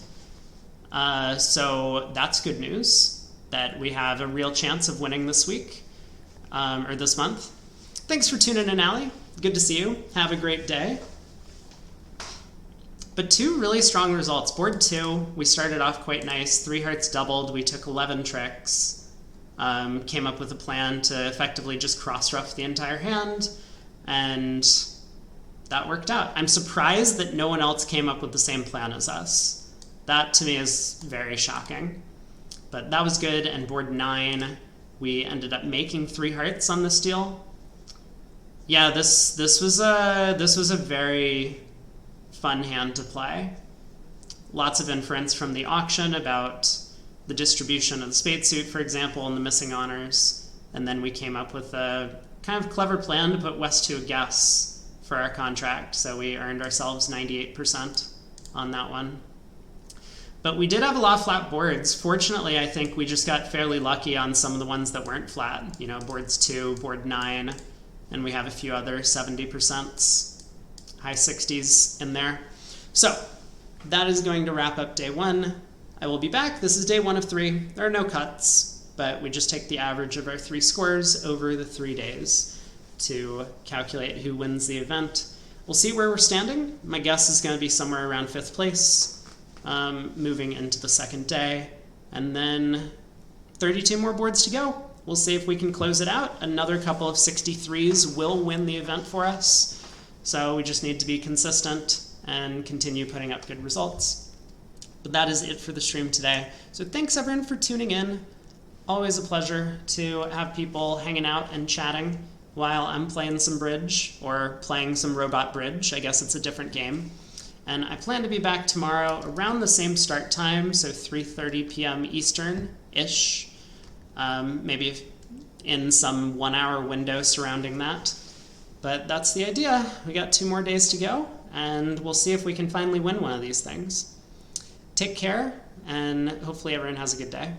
So that's good news that we have a real chance of winning this week, or this month. Thanks for tuning in, Allie. Good to see you. Have a great day. But 2 really strong results. Board 2, we started off quite nice. 3 hearts doubled. We took 11 tricks. Came up with a plan to effectively just cross-ruff the entire hand, and that worked out. I'm surprised that no one else came up with the same plan as us. That, to me, is very shocking. But that was good, and board 9, we ended up making 3 hearts on this deal. Yeah, this was a very fun hand to play. Lots of inference from the auction about the distribution of the spade suit, for example, and the missing honors. And then we came up with a kind of clever plan to put West to a guess for our contract. So we earned ourselves 98% on that one. But we did have a lot of flat boards. Fortunately, I think we just got fairly lucky on some of the ones that weren't flat. You know, boards 2, board 9, and we have a few other 70%, high 60s in there. So that is going to wrap up day 1. I will be back. This is day 1 of 3. There are no cuts, but we just take the average of our 3 scores over the 3 days to calculate who wins the event. We'll see where we're standing. My guess is going to be somewhere around 5th place, moving into the 2nd day, and then 32 more boards to go. We'll see if we can close it out. Another couple of 63s will win the event for us, so we just need to be consistent and continue putting up good results. But that is it for the stream today. So thanks everyone for tuning in. Always a pleasure to have people hanging out and chatting while I'm playing some bridge, or playing some robot bridge. I guess it's a different game. And I plan to be back tomorrow around the same start time, so 3:30 p.m. Eastern-ish. Maybe in some 1-hour window surrounding that. But that's the idea. We got 2 more days to go, and we'll see if we can finally win one of these things. Take care, and hopefully everyone has a good day.